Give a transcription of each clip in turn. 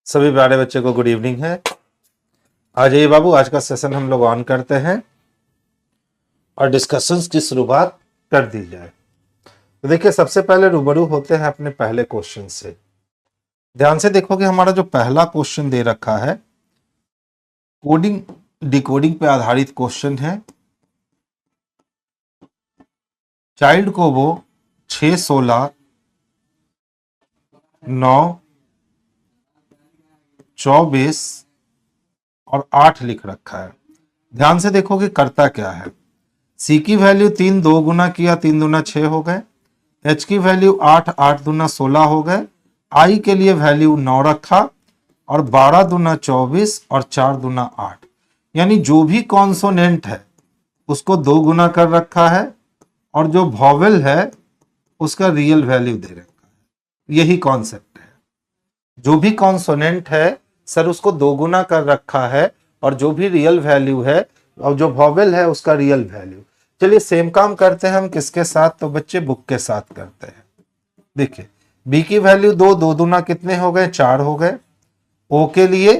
सभी प्यारे बच्चे को गुड इवनिंग है। आ जाइए बाबू, आज का सेशन हम लोग ऑन करते हैं और डिस्कशंस की शुरुआत कर दी जाए। तो देखिए, सबसे पहले रूबरू होते हैं अपने पहले क्वेश्चन से। ध्यान से देखो कि हमारा जो पहला क्वेश्चन दे रखा है कोडिंग डिकोडिंग पे आधारित क्वेश्चन है। चाइल्ड को वो 6, 16, 9, 24 और 8 लिख रखा है। ध्यान से देखो कि करता क्या है। सी की वैल्यू 3 2 गुना किया, 3 दूना 6 हो गए। एच की वैल्यू 8 8 दूना 16 हो गए। आई के लिए वैल्यू 9 रखा और 12 दूना 24 और 4 दूना 8। यानी जो भी कॉन्सोनेंट है उसको 2 गुना कर रखा है और जो वॉवेल है उसका रियल वैल्यू दे रखा है। यही कॉन्सेप्ट है। जो भी कॉन्सोनेंट है सर उसको 2 गुना कर रखा है और जो भी रियल वैल्यू है और जो वॉवेल है उसका रियल वैल्यू। चलिए सेम काम करते हैं हम किसके साथ, तो बच्चे बुक के साथ करते हैं। देखिए बी की वैल्यू 2 2 दूना कितने हो गए, 4 हो गए। ओ के लिए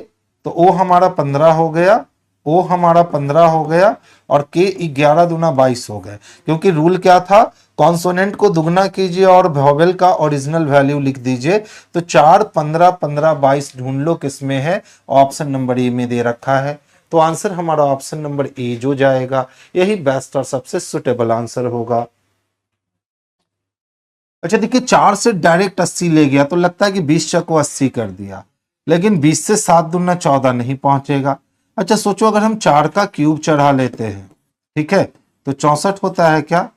तो ओ हमारा 15 हो गया, ओ हमारा 15 हो गया और के 11 दूना 22 हो गए। क्योंकि रूल क्या था, कॉन्सोनेंट को दुगना कीजिए और वॉवेल का ओरिजिनल वैल्यू लिख दीजिए। तो 4 15 15 22 ढूंढ लो किसमें है, ऑप्शन नंबर ए में दे रखा है। तो आंसर हमारा ऑप्शन नंबर ए जो जाएगा, यही बेस्ट और सबसे सुटेबल आंसर होगा। अच्छा देखिए, 4 से डायरेक्ट 80 ले गया तो लगता है कि 20 को 80 कर दिया, लेकिन 20 से 7 दूना 14 नहीं पहुंचेगा। अच्छा सोचो, अगर हम 4 का क्यूब चढ़ा लेते हैं, ठीक है, तो 64 होता है क्या,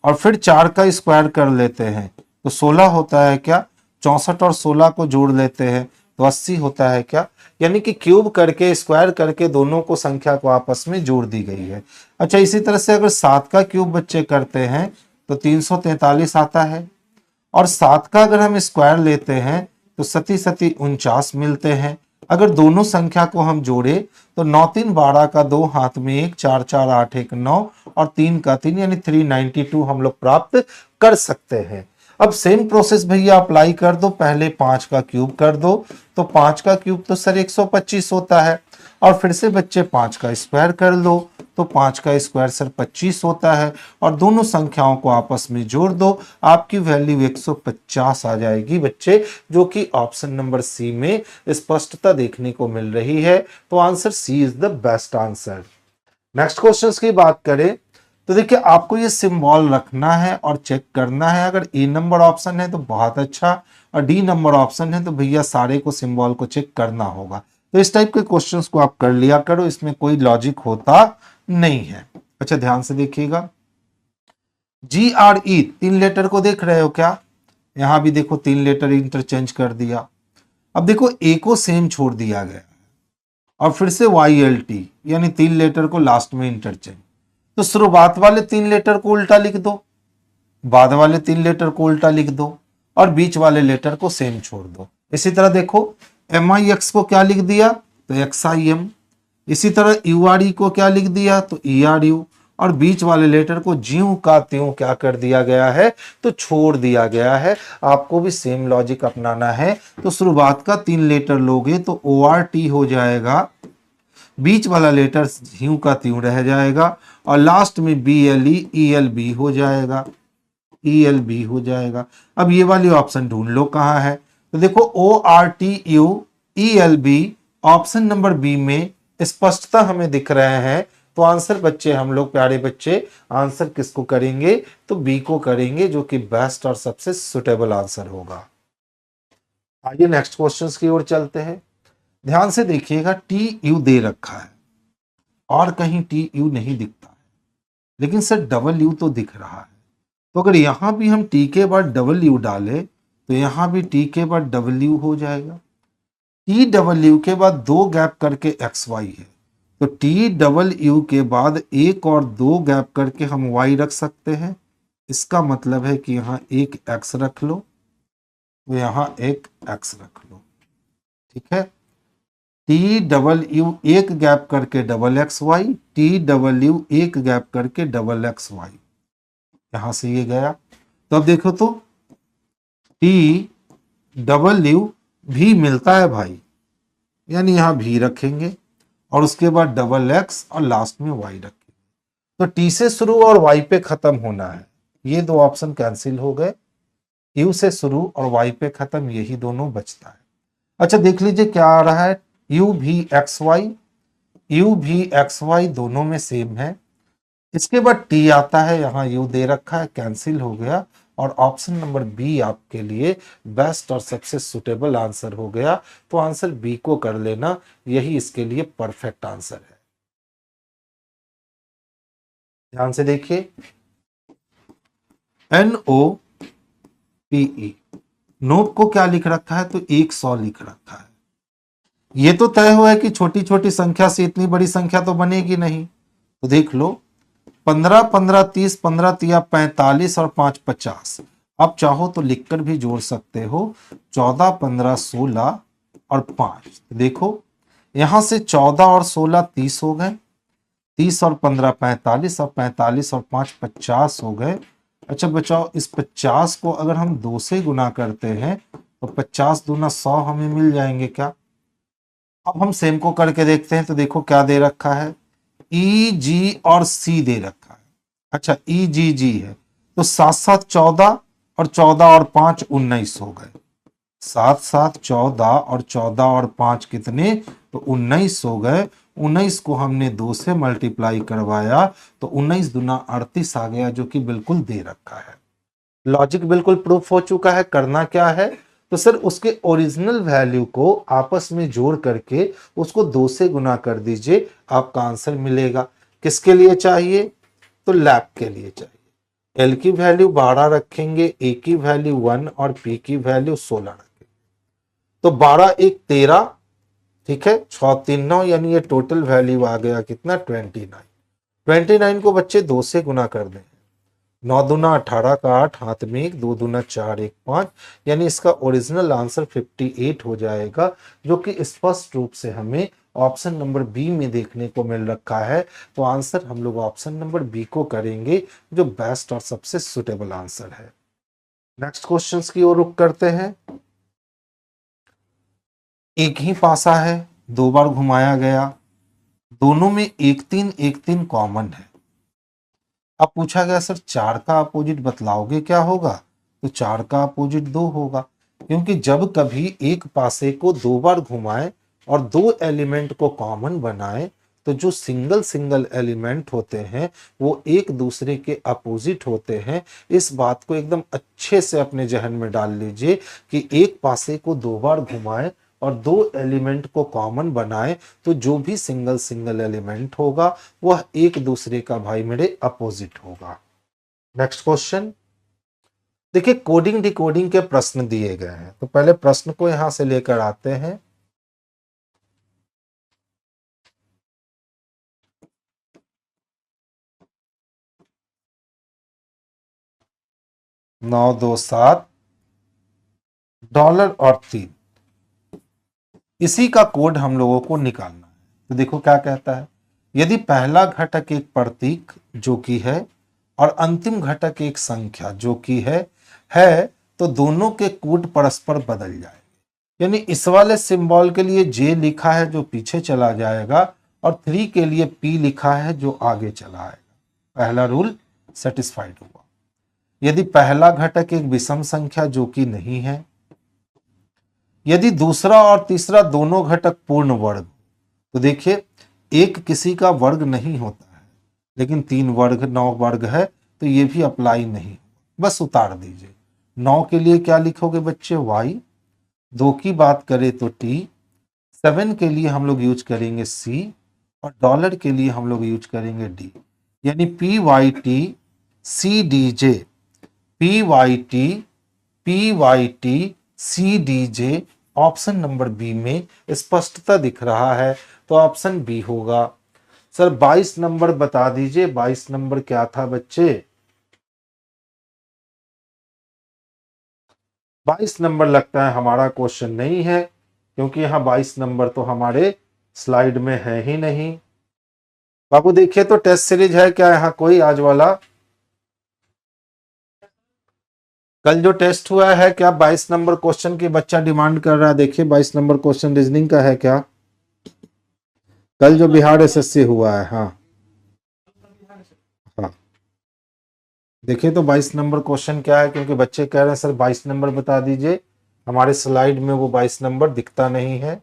और फिर 4 का स्क्वायर कर लेते हैं तो 16 होता है क्या, 64 और 16 को जोड़ लेते हैं तो 80 होता है क्या। यानी कि क्यूब करके स्क्वायर करके दोनों को संख्या को आपस में जोड़ दी गई है। अच्छा इसी तरह से अगर 7 का क्यूब बच्चे करते हैं तो 343 आता है, और 7 का अगर हम स्क्वायर लेते हैं तो 7 7 49 मिलते हैं। अगर दोनों संख्या को हम जोड़े तो 9 3 12 का 2 हाथ में 1, 4 4 8 1 9 और 3 का 3 यानी 392 हम लोग प्राप्त कर सकते हैं। अब सेम प्रोसेस भैया अप्लाई कर दो, पहले 5 का क्यूब कर दो तो 5 का क्यूब तो सर 125 होता है, और फिर से बच्चे 5 का स्क्वायर कर लो तो 5 का स्क्वायर सर 25 होता है, और दोनों संख्याओं को आपस में जोड़ दो, आपकी वैल्यू 150 आ जाएगी बच्चे, जो कि ऑप्शन नंबर सी में स्पष्टता देखने को मिल रही है। तो answer C is the best answer. Next question की बात करें तो देखिए, आपको ये सिंबल रखना है और चेक करना है। अगर ए नंबर ऑप्शन है तो बहुत अच्छा, और डी नंबर ऑप्शन है तो भैया सारे को सिंबल को चेक करना होगा। तो इस टाइप के क्वेश्चंस को आप कर लिया करो, इसमें कोई लॉजिक होता नहीं है। अच्छा ध्यान से देखिएगा, GRE 3 लेटर को देख रहे हो क्या, यहां भी देखो 3 लेटर इंटरचेंज कर दिया। अब देखो ए को सेम छोड़ दिया गया और फिर से YLT यानी 3 लेटर को लास्ट में इंटरचेंज। तो शुरुआत वाले 3 लेटर को उल्टा लिख दो, बाद वाले 3 लेटर को उल्टा लिख दो और बीच वाले लेटर को सेम छोड़ दो। इसी तरह देखो MIX को क्या लिख दिया तो XIM, इसी तरह URE को क्या लिख दिया तो ERU, और बीच वाले लेटर को ज्यों का त्यों क्या कर दिया गया है तो छोड़ दिया गया है। आपको भी सेम लॉजिक अपनाना है। तो शुरुआत का 3 लेटर लोगे तो ORT हो जाएगा, बीच वाला लेटर ह्यू का त्यों रह जाएगा, और लास्ट में BLE ELB हो जाएगा, ELB हो जाएगा। अब ये वाली ऑप्शन ढूंढ लो कहां है, तो देखो ORTU ELB option number B में स्पष्टता हमें दिख रहे हैं। तो आंसर बच्चे हम लोग प्यारे बच्चे आंसर किसको करेंगे तो बी को करेंगे, जो कि बेस्ट और सबसे सुटेबल आंसर होगा। आइए नेक्स्ट क्वेश्चंस की ओर चलते हैं। ध्यान से देखिएगा, TU दे रखा है और कहीं TU नहीं दिखता है, लेकिन सर WU तो दिख रहा है। तो अगर यहां भी हम T के बाद WU डाले तो यहां भी T के बाद W हो जाएगा। TW के बाद 2 गैप करके XY है, तो TW के बाद 1 और 2 गैप करके हम Y रख सकते हैं। इसका मतलब है कि यहां एक X रख लो तो यहां एक X रख लो, ठीक है। TW एक गैप करके XY, TW एक गैप करके XY, यहां से ये गया। तो अब देखो तो TW भी मिलता है भाई, यानी यहाँ भी रखेंगे और उसके बाद डबल एक्स और लास्ट में वाई रखेंगे। तो टी से शुरू और वाई पे खत्म होना है, ये दो ऑप्शन कैंसिल हो गए। यू से शुरू और वाई पे खत्म, यही दोनों बचता है। अच्छा देख लीजिए क्या आ रहा है, यू भी एक्स वाई, यू भी एक्स वाई दोनों में सेम है। इसके बाद टी आता है, यहाँ यू दे रखा है, कैंसिल हो गया और ऑप्शन नंबर बी आपके लिए बेस्ट और सबसे सुटेबल आंसर हो गया। तो आंसर बी को कर लेना, यही इसके लिए परफेक्ट आंसर है। ध्यान से देखिए, NOPE, नोप को क्या लिख रखा है, तो 100 लिख रखा है। ये तो तय हुआ है कि छोटी छोटी संख्या से इतनी बड़ी संख्या तो बनेगी नहीं। तो देख लो, 15 15 30, 15 तिया 45 और 5 50। अब चाहो तो लिखकर भी जोड़ सकते हो, 14 15 16 और 5। देखो यहां से 14 और 16 30 हो गए, 30 और 15 45 और 45 और 5 50 हो गए। अच्छा बचाओ, इस 50 को अगर हम 2 से गुना करते हैं तो 50 दूना 100 हमें मिल जाएंगे क्या। अब हम सेम को करके देखते हैं, तो देखो क्या दे रखा है, ई जी और सी दे रखा है। अच्छा ई जी जी है, तो 7 7 14 और 14 और 5 19 हो गए। 7 7 14 और 14 और 5 कितने, तो 19 हो गए। 19 को हमने 2 से मल्टीप्लाई करवाया तो 19 दूना 38 आ गया, जो कि बिल्कुल दे रखा है। लॉजिक बिल्कुल प्रूफ हो चुका है। करना क्या है, तो सर उसके ओरिजिनल वैल्यू को आपस में जोड़ करके उसको 2 से गुना कर दीजिए, आपका आंसर मिलेगा। किसके लिए चाहिए, तो लैब के लिए चाहिए। एल की वैल्यू 12 रखेंगे, ए की वैल्यू 1 और पी की वैल्यू 16 रखेंगे। तो 12 1 13, ठीक है, 6 3 9, यानी ये टोटल वैल्यू आ गया कितना, 29। 29 को बच्चे 2 से गुना कर दें, 9 दूना 18 का 8, हाथ में 1, 2 दूना 4 1 5, यानी इसका ओरिजिनल आंसर 58 हो जाएगा, जो कि स्पष्ट रूप से हमें ऑप्शन नंबर बी में देखने को मिल रखा है। तो आंसर हम लोग ऑप्शन नंबर बी को करेंगे, जो बेस्ट और सबसे सुटेबल आंसर है। नेक्स्ट क्वेश्चंस की ओर रुख करते हैं। एक ही पासा है, 2 बार घुमाया गया, दोनों में 1 3 कॉमन है। अब पूछा गया सर 4 का अपोजिट बतलाओगे क्या होगा, तो 4 का अपोजिट 2 होगा, क्योंकि जब कभी एक पासे को 2 बार घुमाए और 2 एलिमेंट को कॉमन बनाए, तो जो सिंगल सिंगल एलिमेंट होते हैं वो एक दूसरे के अपोजिट होते हैं। इस बात को एकदम अच्छे से अपने जहन में डाल लीजिए कि एक पासे को 2 बार घुमाए और 2 एलिमेंट को कॉमन बनाए, तो जो भी सिंगल सिंगल एलिमेंट होगा वह एक दूसरे का भाई मेरे अपोजिट होगा। नेक्स्ट क्वेश्चन देखिए, कोडिंग डिकोडिंग के प्रश्न दिए गए हैं, तो पहले प्रश्न को यहां से लेकर आते हैं। $927 और 3, इसी का कोड हम लोगों को निकालना है। तो देखो क्या कहता है, यदि पहला घटक एक प्रतीक जो कि है और अंतिम घटक एक संख्या जो कि है, तो दोनों के कोड परस्पर बदल जाएंगे। यानी इस वाले सिंबल के लिए जे लिखा है जो पीछे चला जाएगा, और 3 के लिए पी लिखा है जो आगे चला आएगा। पहला रूल सेटिस्फाइड हुआ। यदि पहला घटक एक विषम संख्या जो कि नहीं है, यदि दूसरा और तीसरा दोनों घटक पूर्ण वर्ग, तो देखिए एक किसी का वर्ग नहीं होता है, लेकिन 3 वर्ग 9 वर्ग है, तो ये भी अप्लाई नहीं, बस उतार दीजिए। 9 के लिए क्या लिखोगे बच्चे, y, 2 की बात करें तो t, 7 के लिए हम लोग यूज करेंगे c, और डॉलर के लिए हम लोग यूज करेंगे d, यानी P Y T C D J, P Y T C D J, option number B में स्पष्टता दिख रहा है, तो ऑप्शन बी होगा। सर 22 नंबर बता दीजिए, 22 नंबर क्या था बच्चे, 22 नंबर लगता है हमारा क्वेश्चन नहीं है, क्योंकि यहां 22 नंबर तो हमारे स्लाइड में है ही नहीं। बाबू देखिए तो टेस्ट सीरीज है क्या यहाँ कोई आज वाला, कल जो टेस्ट हुआ है क्या 22 नंबर क्वेश्चन की बच्चा डिमांड कर रहा है, देखिए 22 नंबर क्वेश्चन रीजनिंग का है क्या। कल जो बिहार एसएससी हुआ है, हाँ हाँ, देखिए तो 22 नंबर क्वेश्चन क्या है, क्योंकि बच्चे कह रहे हैं सर 22 नंबर बता दीजिए, हमारे स्लाइड में वो 22 नंबर दिखता नहीं है।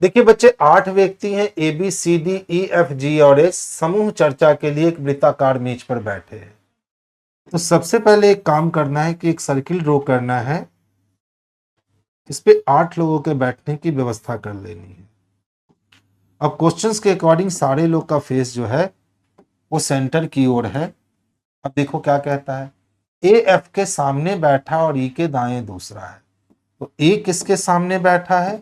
देखिए बच्चे 8 व्यक्ति हैं, A B C D E F G और एच, समूह चर्चा के लिए एक वृत्ताकार मेज पर बैठे हैं। तो सबसे पहले एक काम करना है कि एक सर्किल ड्रॉ करना है, इस पे 8 लोगों के बैठने की व्यवस्था कर लेनी है। अब क्वेश्चंस के अकॉर्डिंग सारे लोग का फेस जो है वो सेंटर की ओर है। अब देखो क्या कहता है, ए एफ के सामने बैठा और ई के दाएं दूसरा है। तो ए किसके सामने बैठा है,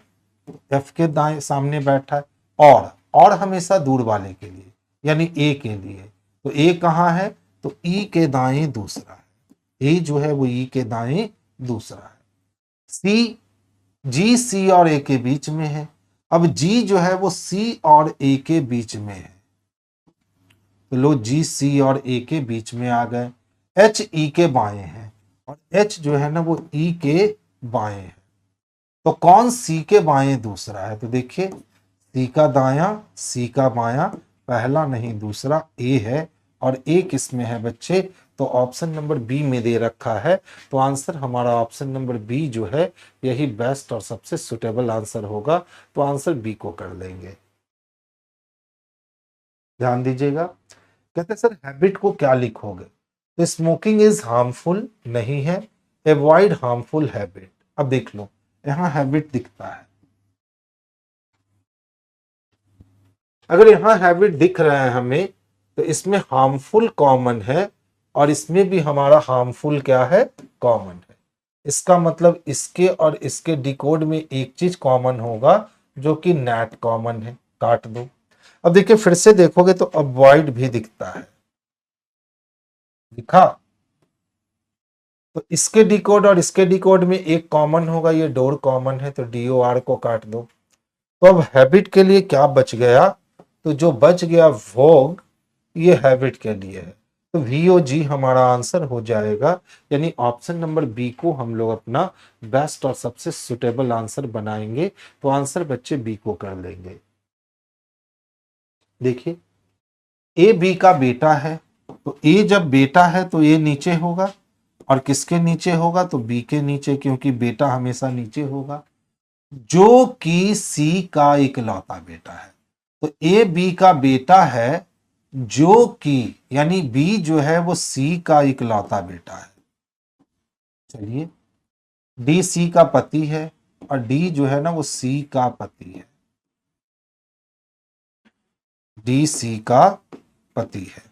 एफ के दाएं सामने बैठा है, और हमेशा दूर वाले के लिए, यानी ए के लिए। तो ए कहाँ है, तो ई के दाएं दूसरा है, ए जो है वो ई के दाएं दूसरा है। सी, जी सी और ए के बीच में है। अब जी जो है वो सी और ए के बीच में है, तो लो जी सी और ए के बीच में आ गए। एच ई के बाएं है, और एच जो है ना वो ई के बाएं है। तो कौन सी के बाएं दूसरा है, तो देखिए सी का दायां सी का बायां, पहला नहीं दूसरा ए है, और ए किस में है बच्चे, तो ऑप्शन नंबर बी में दे रखा है। तो आंसर हमारा ऑप्शन नंबर बी जो है यही बेस्ट और सबसे सुटेबल आंसर होगा। तो आंसर बी को कर लेंगे। ध्यान दीजिएगा, कहते सर हैबिट को क्या लिखोगे, तो स्मोकिंग इज हार्मफुल नहीं है, अवॉइड हार्मफुल हैबिट। अब देख लो यहां हैबिट दिखता है, अगर यहां हैबिट दिख रहा है हमें, तो इसमें हार्मफुल कॉमन है, और इसमें भी हमारा हार्मफुल क्या है, कॉमन है। इसका मतलब इसके और इसके डिकोड में एक चीज कॉमन होगा, जो कि नेट कॉमन है, काट दो। अब देखिए फिर से देखोगे तो अवॉइड भी दिखता है, दिखा, तो इसके डिकोड और इसके डिकोड में एक कॉमन होगा, ये डोर कॉमन है, तो DOR को काट दो। तो अब हैबिट के लिए क्या बच गया, तो जो बच गया वोग, ये हैबिट के लिए है। तो VOG हमारा आंसर हो जाएगा, यानी ऑप्शन नंबर बी को हम लोग अपना बेस्ट और सबसे सुटेबल आंसर बनाएंगे। तो आंसर बच्चे बी को कर लेंगे। देखिए ए बी का बेटा है, तो ए जब बेटा है तो ए नीचे होगा, और किसके नीचे होगा, तो बी के नीचे, क्योंकि बेटा हमेशा नीचे होगा, जो कि सी का इकलौता बेटा है। तो ए बी का बेटा है, जो कि, यानी बी जो है वो सी का इकलौता बेटा है। चलिए डी सी का पति है, और डी जो है ना वो सी का पति है, डी सी का पति है।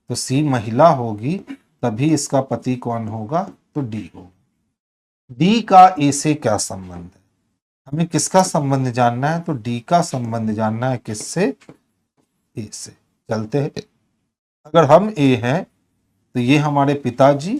तो सी महिला होगी, तभी इसका पति कौन होगा, तो डी होगा। डी का ए से क्या संबंध है, हमें किसका संबंध जानना है, तो डी का संबंध जानना है, किससे, ए से। चलते हैं, अगर हम ए हैं तो ये हमारे पिताजी,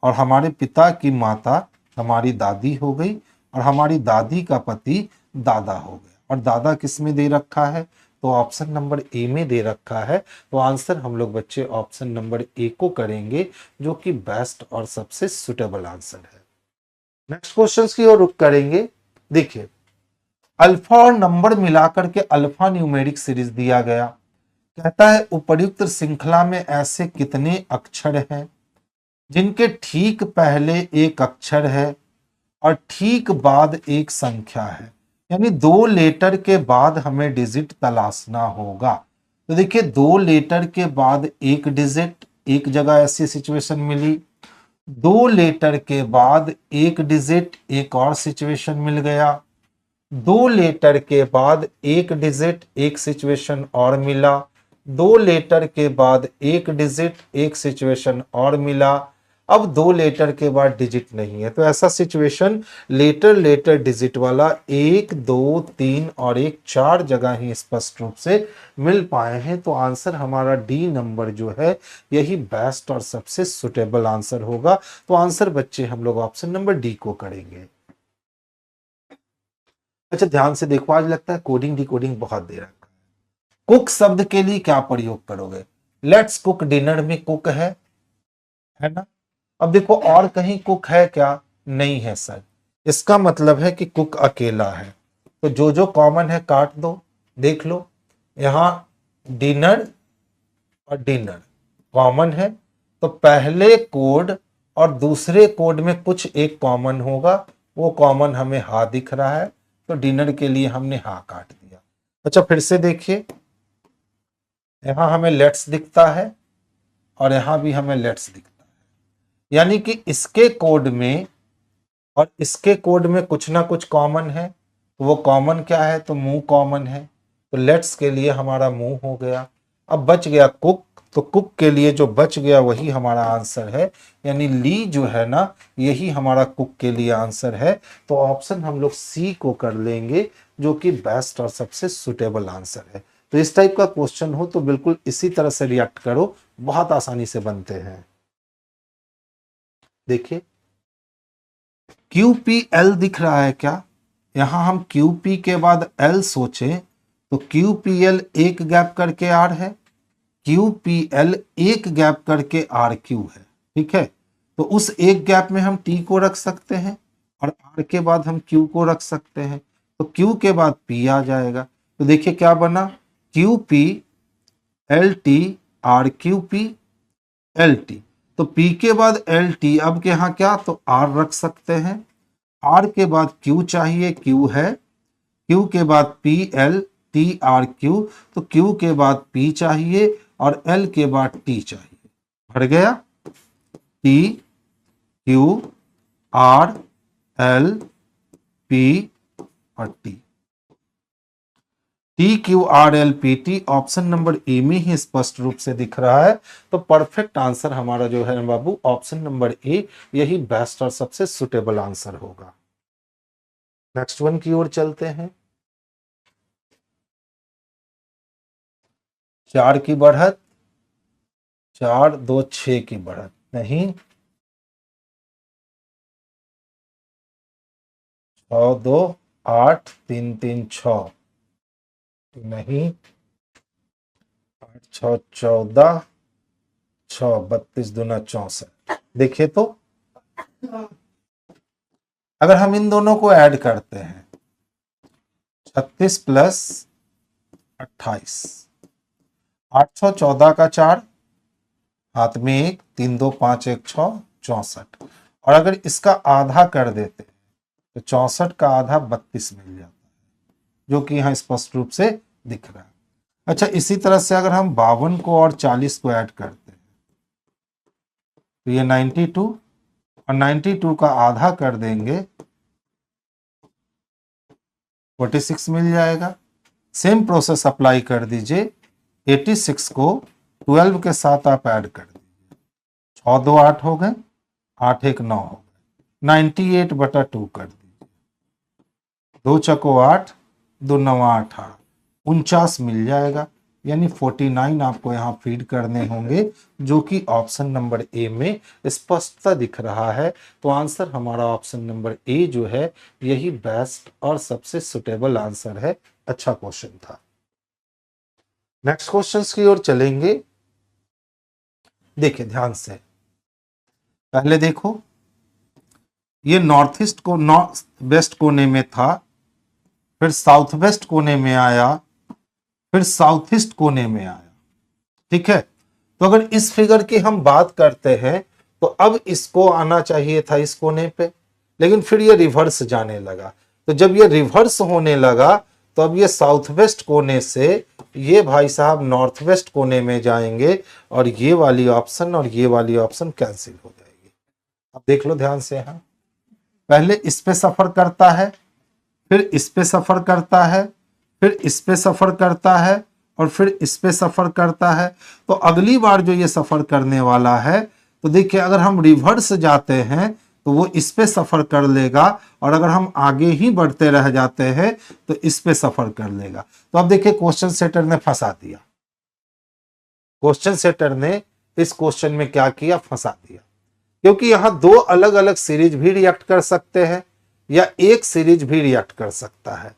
और हमारे पिता की माता हमारी दादी हो गई, और हमारी दादी का पति दादा हो गया, और दादा किस में दे रखा है, तो ऑप्शन नंबर ए में दे रखा है। तो आंसर हम लोग बच्चे ऑप्शन नंबर ए को करेंगे, जो कि बेस्ट और सबसे सुटेबल आंसर है। नेक्स्ट क्वेश्चन की ओर रुख करेंगे। देखिए अल्फा और नंबर मिलाकर के अल्फा न्यूमेरिक सीरीज दिया गया, कहता है उपर्युक्त श्रृंखला में ऐसे कितने अक्षर हैं जिनके ठीक पहले एक अक्षर है और ठीक बाद एक संख्या है, यानी 2 लेटर के बाद हमें डिजिट तलाशना होगा। तो देखिए 2 लेटर के बाद एक डिजिट, एक जगह ऐसी सिचुएशन मिली, 2 लेटर के बाद एक डिजिट, एक और सिचुएशन मिल गया, 2 लेटर के बाद एक डिजिट, एक सिचुएशन और मिला, 2 लेटर के बाद एक डिजिट, एक सिचुएशन और मिला। अब 2 लेटर के बाद डिजिट नहीं है, तो ऐसा सिचुएशन लेटर लेटर डिजिट वाला 1 2 3 और 1 4 जगह ही स्पष्ट रूप से मिल पाए हैं। तो आंसर हमारा डी नंबर जो है यही बेस्ट और सबसे सुटेबल आंसर होगा। तो आंसर बच्चे हम लोग ऑप्शन नंबर डी को करेंगे। अच्छा ध्यान से देखो, आज लगता है कोडिंग डिकोडिंग बहुत दे रखा है। कुक शब्द के लिए क्या प्रयोग करोगे, लेट्स कुक डिनर में कुक है ना। अब देखो और कहीं कुक है क्या, नहीं है सर, इसका मतलब है कि कुक अकेला है। तो जो जो कॉमन है काट दो। देख लो यहाँ डिनर और डिनर कॉमन है, तो पहले कोड और दूसरे कोड में कुछ एक कॉमन होगा, वो कॉमन हमें हा दिख रहा है, तो डिनर के लिए हमने हा काट दिया। अच्छा फिर से देखिए, यहां हमें लेट्स दिखता है और यहां भी हमें लेट्स दिखता है, यानी कि इसके कोड में और इसके कोड में कुछ ना कुछ कॉमन है। तो वो कॉमन क्या है, तो मुंह कॉमन है, तो लेट्स के लिए हमारा मुंह हो गया। अब बच गया कुक, तो कुक के लिए जो बच गया वही हमारा आंसर है, यानी ली जो है ना, यही हमारा कुक के लिए आंसर है। तो ऑप्शन हम लोग सी को कर लेंगे, जो कि बेस्ट और सबसे सुटेबल आंसर है। तो इस टाइप का क्वेश्चन हो तो बिल्कुल इसी तरह से रिएक्ट करो, बहुत आसानी से बनते हैं। देखिए QPL दिख रहा है क्या, यहां हम QP के बाद L सोचें तो QPL एक गैप करके R है, QPL एक गैप करके RQ है, ठीक है। तो उस एक गैप में हम T को रख सकते हैं और R के बाद हम Q को रख सकते हैं, तो Q के बाद P आ जाएगा। तो देखिए क्या बना, QP LT RQP LT, तो P के बाद LT, अब के यहाँ क्या, तो R रख सकते हैं, R के बाद Q चाहिए, Q है, Q के बाद PL TRQ, तो Q के बाद P चाहिए और L के बाद T चाहिए। भर गया, T Q R L P और T। TQRLPT option number A में ही स्पष्ट रूप से दिख रहा है। तो परफेक्ट आंसर हमारा जो है बाबू ऑप्शन नंबर ए, यही बेस्ट और सबसे सुटेबल आंसर होगा। नेक्स्ट वन की ओर चलते हैं। 4 की बढ़त, 4 2 6 की बढ़त नहीं, 6 2 8 3 3 6 नहीं, 8 6 14 6 32 दूना 64। देखिए तो अगर हम इन दोनों को ऐड करते हैं, 36 प्लस 28, 814 का 4, हाथ में 1, 3 2 5 1 6 64, और अगर इसका आधा कर देते हैं तो 64 का आधा 32 मिल जाता है, जो कि यहाँ स्पष्ट रूप से दिख रहा है। अच्छा इसी तरह से अगर हम 52 को और 40 को ऐड करते हैं तो ये 92, और 92 का आधा कर देंगे 46 मिल जाएगा। सेम प्रोसेस अप्लाई कर दीजिए, 86 को 12 के साथ आप ऐड कर दीजिए, 6 2 8 हो गए, 8 1 9 हो गए, 98/2 कर दीजिए, 2 चको 8 2 9 18, 49 मिल जाएगा। यानी 49 आपको यहाँ फीड करने होंगे, जो कि ऑप्शन नंबर ए में स्पष्टता दिख रहा है। तो आंसर हमारा ऑप्शन नंबर ए जो है, यही बेस्ट और सबसे सुटेबल आंसर है। अच्छा क्वेश्चन था। नेक्स्ट क्वेश्चन की ओर चलेंगे। देखिए ध्यान से, पहले देखो ये नॉर्थ ईस्ट को नॉर्थ वेस्ट कोने में था, फिर साउथ वेस्ट कोने में आया, फिर साउथ ईस्ट कोने में आया, ठीक है। तो अगर इस फिगर की हम बात करते हैं तो अब इसको आना चाहिए था इस कोने पे, लेकिन फिर ये रिवर्स जाने लगा। तो जब ये रिवर्स होने लगा तो अब ये साउथ वेस्ट कोने से ये भाई साहब नॉर्थ वेस्ट कोने में जाएंगे, और ये वाली ऑप्शन और ये वाली ऑप्शन कैंसिल हो जाएगी। अब देख लो ध्यान से, यहां पहले इस पे सफर करता है, फिर इस पे सफर करता है, फिर इस पे सफर करता है, और फिर इस पे सफर करता है। तो अगली बार जो ये सफर करने वाला है, तो देखिए अगर हम रिवर्स जाते हैं तो वो इस पे सफर कर लेगा, और अगर हम आगे ही बढ़ते रह जाते हैं तो इस पे सफर कर लेगा। तो अब देखिए क्वेश्चन सेटर ने फंसा दिया, क्वेश्चन सेटर ने इस क्वेश्चन में क्या किया, फंसा दिया। क्योंकि यहां दो अलग अलग सीरीज भी रिएक्ट कर सकते हैं या एक सीरीज भी रिएक्ट कर सकता है।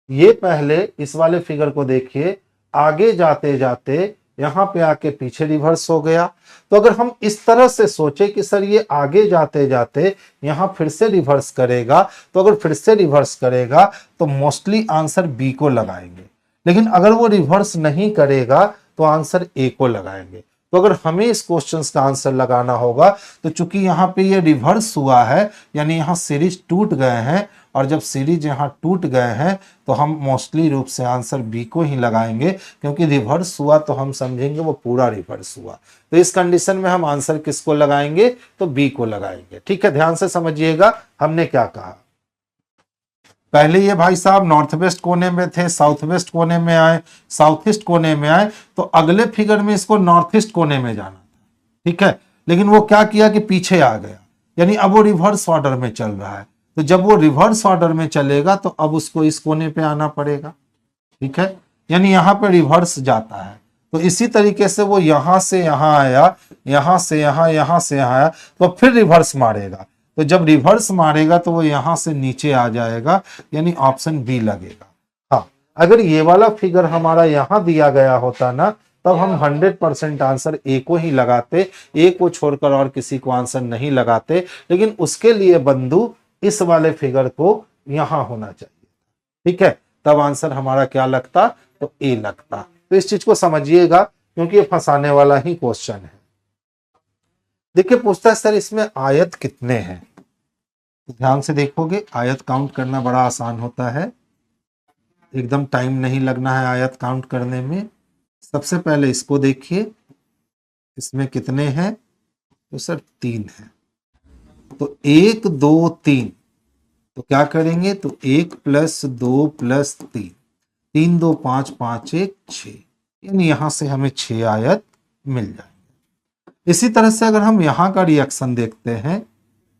ये पहले इस वाले फिगर को देखिए, आगे जाते जाते यहाँ पे आके पीछे रिवर्स हो गया। तो अगर हम इस तरह से सोचे कि सर ये आगे जाते जाते यहाँ फिर से रिवर्स करेगा, तो अगर फिर से रिवर्स करेगा तो मोस्टली आंसर बी को लगाएंगे, लेकिन अगर वो रिवर्स नहीं करेगा तो आंसर ए को लगाएंगे। तो अगर हमें इस क्वेश्चन का आंसर लगाना होगा तो चूंकि यहाँ पे ये रिवर्स हुआ है, यानी यहाँ सीरीज टूट गए हैं, और जब सीरीज यहाँ टूट गए हैं तो हम मोस्टली रूप से आंसर बी को ही लगाएंगे, क्योंकि रिवर्स हुआ तो हम समझेंगे वो पूरा रिवर्स हुआ। तो इस कंडीशन में हम आंसर किसको लगाएंगे, तो बी को लगाएंगे। ठीक है, ध्यान से समझिएगा हमने क्या कहा। पहले ये भाई साहब नॉर्थ वेस्ट कोने में थे, साउथ वेस्ट कोने में आए, साउथ ईस्ट कोने में आए, तो अगले फिगर में इसको नॉर्थ ईस्ट कोने में जाना था। ठीक है, लेकिन वो क्या किया कि पीछे आ गया, यानी अब वो रिवर्स ऑर्डर में चल रहा है। तो जब वो रिवर्स ऑर्डर में चलेगा तो अब उसको इस कोने पे आना पड़ेगा। ठीक है, यानी यहाँ पे रिवर्स जाता है। तो इसी तरीके से वो यहां से यहां आया, यहां से यहां, यहां से यहां आया, तो फिर रिवर्स मारेगा। तो जब रिवर्स मारेगा तो वो यहां से नीचे आ जाएगा, यानी ऑप्शन बी लगेगा। हाँ, अगर ये वाला फिगर हमारा यहां दिया गया होता ना, तब हम 100% आंसर ए को ही लगाते, ए को छोड़कर और किसी को आंसर नहीं लगाते। लेकिन उसके लिए बंधु इस वाले फिगर को यहां होना चाहिए। ठीक है, तब आंसर हमारा क्या लगता, तो ए लगता। तो इस चीज को समझिएगा, क्योंकि ये फंसाने वाला ही क्वेश्चन है। देखिए पूछता है सर इसमें आयत कितने हैं। ध्यान से देखोगे, आयत काउंट करना बड़ा आसान होता है, एकदम टाइम नहीं लगना है आयत काउंट करने में। सबसे पहले इसको देखिए, इसमें कितने हैं, तो सर 3 है। तो 1 2 3, तो क्या करेंगे, तो 1 + 2 + 3, 3 2 5 5 1 6, यानी यहां से हमें 6 आयत मिल जाएंगे। इसी तरह से अगर हम यहां का रिएक्शन देखते हैं,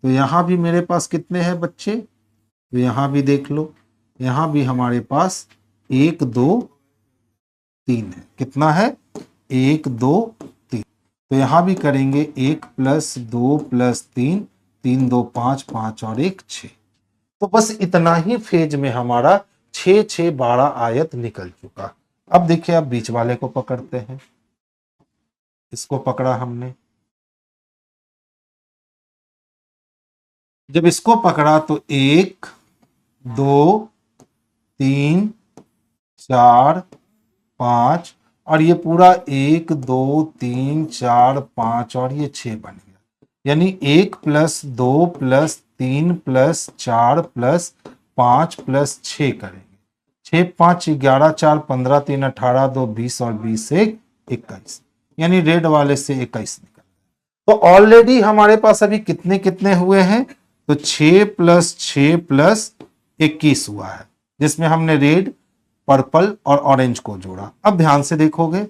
तो यहां भी मेरे पास कितने हैं बच्चे, तो यहां भी देख लो, यहां भी हमारे पास 1 2 3 है। कितना है, 1 2 3। तो यहां भी करेंगे 1 + 2 + 3, 3 2 5 5 और 1 6। तो बस इतना ही फेज में हमारा 6 6 12 आयत निकल चुका। अब देखिए, अब बीच वाले को पकड़ते हैं। इसको पकड़ा हमने, जब इसको पकड़ा तो 1 2 3 4 5, और ये पूरा 1 2 3 4 5 और ये 6 बन गया। यानी 1 + 2 + 3 + 4 + 5 + 6 करेंगे। 6 5 11 4 15 3 18 2 20 और 20 1 21, यानी रेड वाले से 21 निकल। तो ऑलरेडी हमारे पास अभी कितने कितने हुए हैं, तो 6 + 6 + 21 हुआ है, जिसमें हमने रेड, पर्पल और ऑरेंज को जोड़ा। अब ध्यान से देखोगे,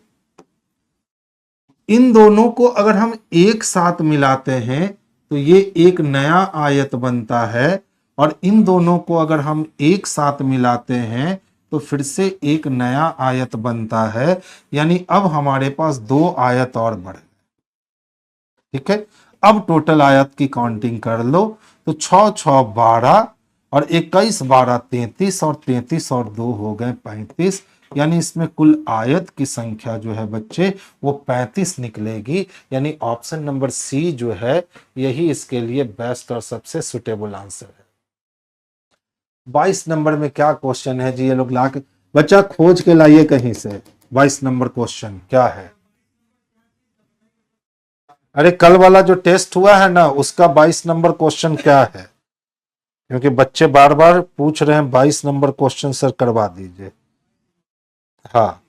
इन दोनों को अगर हम एक साथ मिलाते हैं तो ये एक नया आयत बनता है, और इन दोनों को अगर हम एक साथ मिलाते हैं तो फिर से एक नया आयत बनता है, यानी अब हमारे पास 2 आयत और बढ़ गए। ठीक है, अब टोटल आयत की काउंटिंग कर लो, तो 6 6 12 और 21 12 33, और 33 और 2 हो गए 35, यानी इसमें कुल आयत की संख्या जो है बच्चे वो 35 निकलेगी। यानी ऑप्शन नंबर सी जो है यही इसके लिए बेस्ट और सबसे सुटेबल आंसर है। 22 नंबर में क्या क्वेश्चन है जी, ये लोग लाके बच्चा खोज के लाइए कहीं से। 22 नंबर क्वेश्चन क्या है, अरे कल वाला जो टेस्ट हुआ है ना, उसका 22 नंबर क्वेश्चन क्या है, क्योंकि बच्चे बार बार पूछ रहे हैं 22 नंबर क्वेश्चन सर करवा दीजिए। हाँ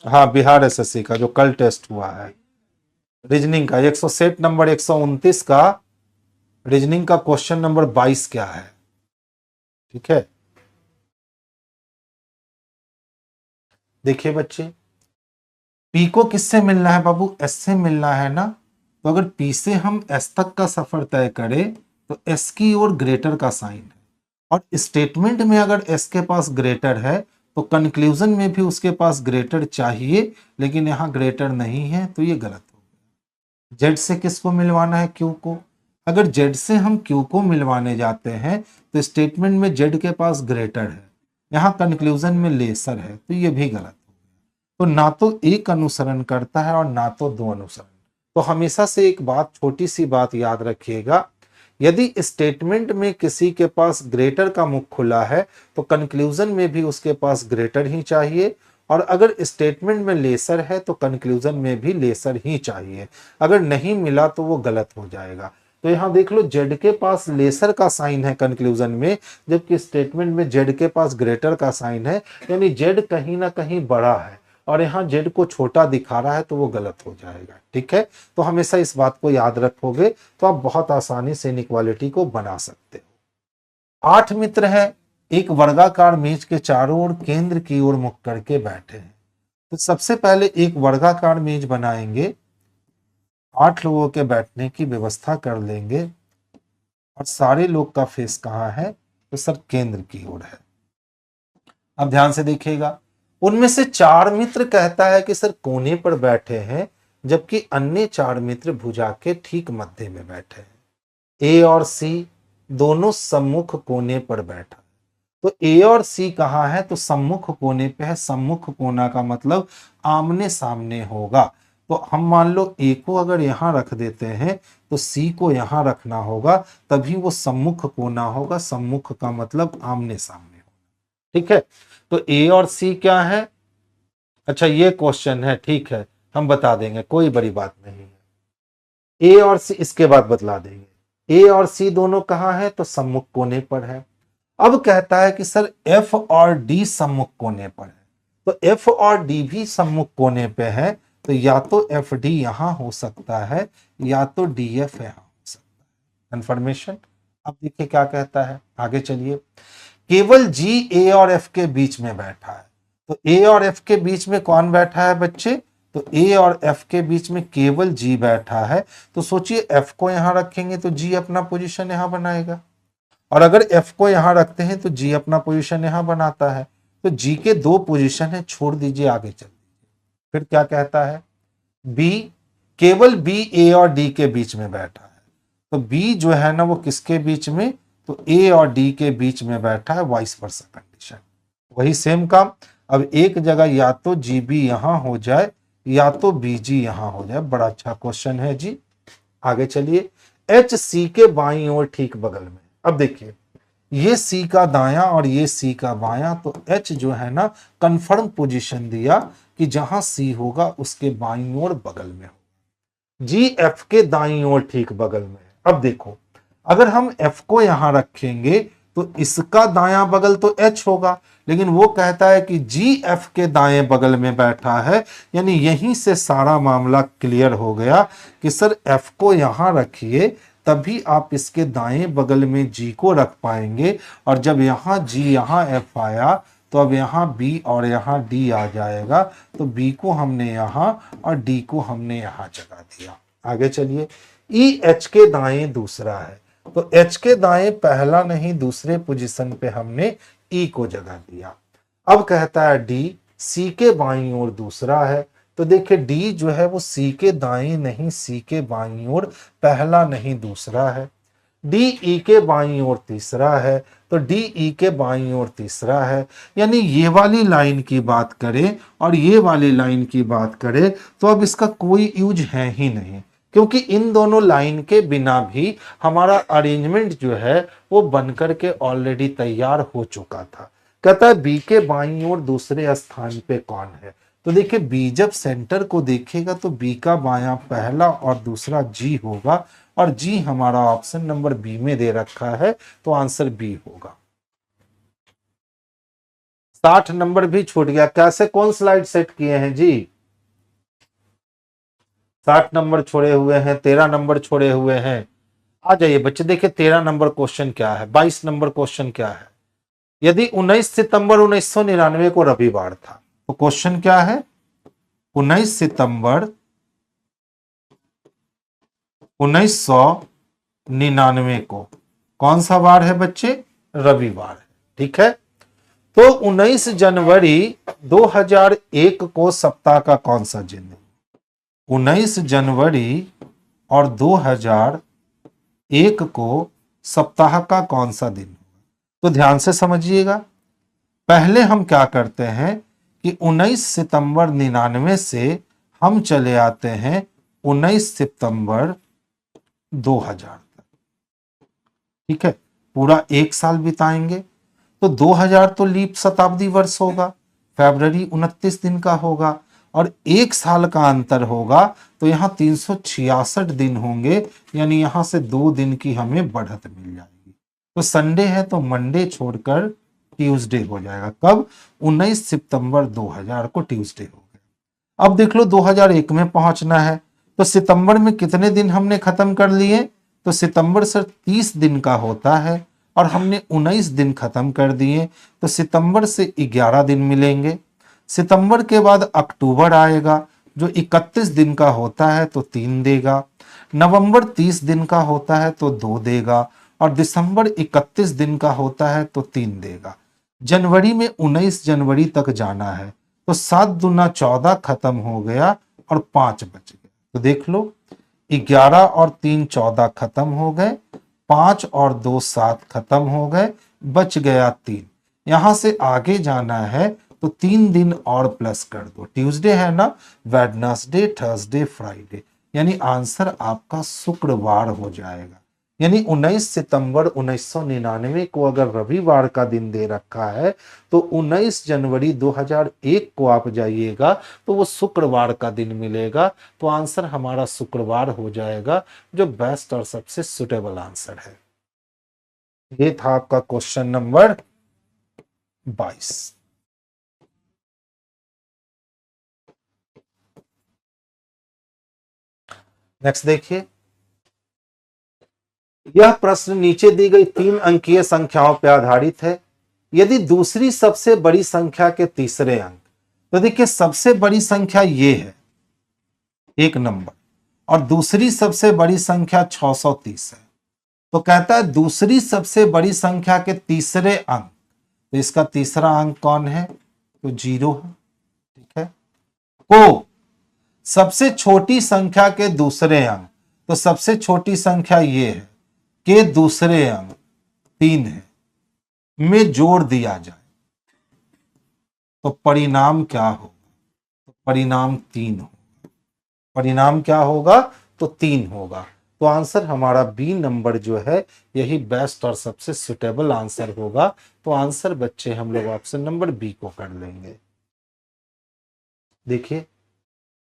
हाँ, बिहार एसएससी का जो कल टेस्ट हुआ है, रीजनिंग का 160 नंबर 129 का रीजनिंग का क्वेश्चन नंबर 22 क्या है। ठीक है, देखिए बच्चे, पी को किससे मिलना है बाबू, एस से मिलना है ना। तो अगर पी से हम एस तक का सफर तय करें तो एस की ओर ग्रेटर का साइन है, और स्टेटमेंट में अगर एस के पास ग्रेटर है तो कंक्लूजन में भी उसके पास ग्रेटर चाहिए, लेकिन यहां ग्रेटर नहीं है, तो ये गलत हो गया। जेड से किसको मिलवाना है, क्यू को। अगर जेड से हम क्यू को मिलवाने जाते हैं तो स्टेटमेंट में जेड के पास ग्रेटर है, यहां कंक्लूजन में लेसर है, तो ये भी गलत। तो ना तो एक अनुसरण करता है और ना तो दो अनुसरण। तो हमेशा से एक बात, छोटी सी बात याद रखिएगा, यदि स्टेटमेंट में किसी के पास ग्रेटर का मुख खुला है तो कंक्लूजन में भी उसके पास ग्रेटर ही चाहिए, और अगर स्टेटमेंट में लेसर है तो कंक्लूजन में भी लेसर ही चाहिए। अगर नहीं मिला तो वो गलत हो जाएगा। तो यहां देख लो, जेड के पास लेसर का साइन है कंक्लूजन में, जबकि स्टेटमेंट में जेड के पास ग्रेटर का साइन है, यानी जेड कहीं ना कहीं बड़ा है और यहाँ जेड को छोटा दिखा रहा है, तो वो गलत हो जाएगा। ठीक है, तो हमेशा इस बात को याद रखोगे तो आप बहुत आसानी से इनइक्वालिटी को बना सकते हो। 8 मित्र हैं, एक वर्गाकार मेज के चारों ओर केंद्र की ओर मुख करके बैठे हैं। तो सबसे पहले एक वर्गाकार मेज बनाएंगे, 8 लोगों के बैठने की व्यवस्था कर लेंगे, और सारे लोग का फेस कहाँ है, तो सर केंद्र की ओर है। अब ध्यान से देखिएगा, उनमें से 4 मित्र कहता है कि सर कोने पर बैठे हैं, जबकि अन्य 4 मित्र भुजा के ठीक मध्य में बैठे हैं। ए और सी दोनों सम्मुख कोने पर बैठा। तो ए और सी कहाँ है, तो सम्मुख कोने पे है। सम्मुख कोना का मतलब आमने सामने होगा। तो हम मान लो ए को अगर यहां रख देते हैं तो सी को यहां रखना होगा, तभी वो सम्मुख कोना होगा। सम्मुख का मतलब आमने सामने होगा। ठीक है, तो ए और सी क्या है, अच्छा ये क्वेश्चन है, ठीक है हम बता देंगे, कोई बड़ी बात नहीं है। ए और सी इसके बाद बतला देंगे। ए और सी दोनों कहाँ है, तो सम्मुख कोने पर है। अब कहता है कि सर एफ और डी सम्मुख कोने पर है। तो एफ और डी भी सम्मुख कोने पे है, तो या तो एफ डी यहां हो सकता है या तो डी एफ यहां हो सकता है। कंफर्मेशन। अब देखिए क्या कहता है, आगे चलिए। केवल जी ए और एफ के बीच में बैठा है। तो ए और एफ के बीच में कौन बैठा है बच्चे, तो ए और एफ के बीच में केवल जी बैठा है। तो सोचिए एफ को यहां रखेंगे तो जी अपना पोजीशन यहां बनाएगा, और अगर एफ को यहां रखते हैं तो जी अपना पोजीशन यहां बनाता है। तो जी के 2 पोजीशन है, छोड़ दीजिए, आगे चल दीजिए। फिर क्या कहता है, बी, केवल बी ए और डी के बीच में बैठा है। तो बी जो है ना वो किसके बीच में, तो ए और डी के बीच में बैठा है, वाइस वर्सा कंडीशन। वही सेम काम, अब एक जगह या तो जी बी यहां हो जाए या तो बी जी यहां हो जाए। बड़ा अच्छा क्वेश्चन है जी। आगे चलिए, एच सी के बाईं ओर ठीक बगल में। अब देखिए, ये सी का दायां और ये सी का बायां, तो एच जो है ना कंफर्म पोजीशन दिया कि जहां सी होगा उसके बाईं ओर बगल में होगा। जी एफ के दाईं ओर ठीक बगल में है। अब देखो, अगर हम एफ को यहां रखेंगे तो इसका दायां बगल तो एच होगा, लेकिन वो कहता है कि जी एफ के दाएं बगल में बैठा है, यानी यहीं से सारा मामला क्लियर हो गया कि सर एफ को यहां रखिए तभी आप इसके दाएं बगल में जी को रख पाएंगे, और जब यहां जी यहां एफ आया तो अब यहां बी और यहां डी आ जाएगा। तो बी को हमने यहां और डी को हमने यहां जगह दिया। आगे चलिए, ई एच के दाएं दूसरा है, तो एच के दाएं पहला नहीं दूसरे पोजीशन पे हमने ई को जगह दिया। अब कहता है डी सी के बाईं ओर दूसरा है, तो देखिए डी जो है वो सी के दाएं नहीं सी के बाईं ओर पहला नहीं दूसरा है। डी ई के बाईं ओर तीसरा है, तो डी ई के बाईं ओर तीसरा है। यानी ये वाली लाइन की बात करें और ये वाली लाइन की बात करें तो अब इसका कोई यूज है ही नहीं, क्योंकि इन दोनों लाइन के बिना भी हमारा अरेंजमेंट जो है वो बनकर के ऑलरेडी तैयार हो चुका था। कहता है बी के बाईं ओर दूसरे स्थान पे कौन है, तो देखिए बी जब सेंटर को देखेगा तो बी का बायां पहला और दूसरा जी होगा, और जी हमारा ऑप्शन नंबर बी में दे रखा है, तो आंसर बी होगा। 60 नंबर भी छूट गया, कैसे कौन स्लाइड सेट किए हैं जी, 60 नंबर छोड़े हुए हैं, 13 नंबर छोड़े हुए हैं। आ जाइए बच्चे, देखिए 13 नंबर क्वेश्चन क्या है, 22 नंबर क्वेश्चन क्या है। यदि 19 सितंबर 1999 को रविवार था, तो क्वेश्चन क्या है, 19 सितंबर 1999 को कौन सा वार है बच्चे, रविवार है। ठीक है, तो 19 जनवरी 2001 को सप्ताह का कौन सा दिन है, 19 जनवरी और 2001 को सप्ताह का कौन सा दिन। तो ध्यान से समझिएगा, पहले हम क्या करते हैं कि 19 सितंबर 99 से हम चले आते हैं 19 सितंबर 2000 तक। ठीक है, पूरा एक साल बिताएंगे तो 2000 तो लीप शताब्दी वर्ष होगा, फरवरी 29 दिन का होगा, और एक साल का अंतर होगा तो यहाँ 366 दिन होंगे, यानी यहां से 2 दिन की हमें बढ़त मिल जाएगी। तो संडे है तो मंडे छोड़कर ट्यूसडे हो जाएगा। कब? 19 सितंबर 2000 को ट्यूसडे हो गया। अब देख लो 2001 में पहुंचना है तो सितंबर में कितने दिन हमने खत्म कर लिए? तो सितंबर सर 30 दिन का होता है और हमने 19 दिन खत्म कर दिए, तो सितंबर से 11 दिन मिलेंगे। सितंबर के बाद अक्टूबर आएगा जो 31 दिन का होता है तो 3 देगा। नवंबर 30 दिन का होता है तो 2 देगा, और दिसंबर 31 दिन का होता है तो 3 देगा। जनवरी में 19 जनवरी तक जाना है तो 7 दूना 14 खत्म हो गया और 5 बच गए। तो देख लो 11 और 3 14 खत्म हो गए, 5 और 2 7 खत्म हो गए, बच गया 3। यहां से आगे जाना है तो 3 दिन और प्लस कर दो। ट्यूसडे है ना, वेडनेसडे, थर्सडे, फ्राइडे, यानी आंसर आपका शुक्रवार हो जाएगा। यानी 19 सितंबर 1999 को अगर रविवार का दिन दे रखा है तो 19 जनवरी 2001 को आप जाइएगा तो वो शुक्रवार का दिन मिलेगा, तो आंसर हमारा शुक्रवार हो जाएगा, जो बेस्ट और सबसे सुटेबल आंसर है। ये था आपका क्वेश्चन नंबर 22। नेक्स्ट देखिए, यह प्रश्न नीचे दी गई 3 अंकीय संख्याओं पर आधारित है। यदि दूसरी सबसे बड़ी संख्या के तीसरे अंक, तो देखिए सबसे बड़ी संख्या ये है 1 नंबर, और दूसरी सबसे बड़ी संख्या 630 है, तो कहता है दूसरी सबसे बड़ी संख्या के तीसरे अंक, तो इसका तीसरा अंक कौन है? तो 0 है। ठीक है, को सबसे छोटी संख्या के दूसरे अंक, तो सबसे छोटी संख्या ये है, के दूसरे अंक 3 है, में जोड़ दिया जाए तो परिणाम क्या होगा? तो परिणाम 3 होगा। परिणाम क्या होगा? तो 3 होगा। तो आंसर हमारा बी नंबर जो है यही बेस्ट और सबसे सुटेबल आंसर होगा। तो आंसर बच्चे हम लोग ऑप्शन नंबर बी को कर लेंगे। देखिए,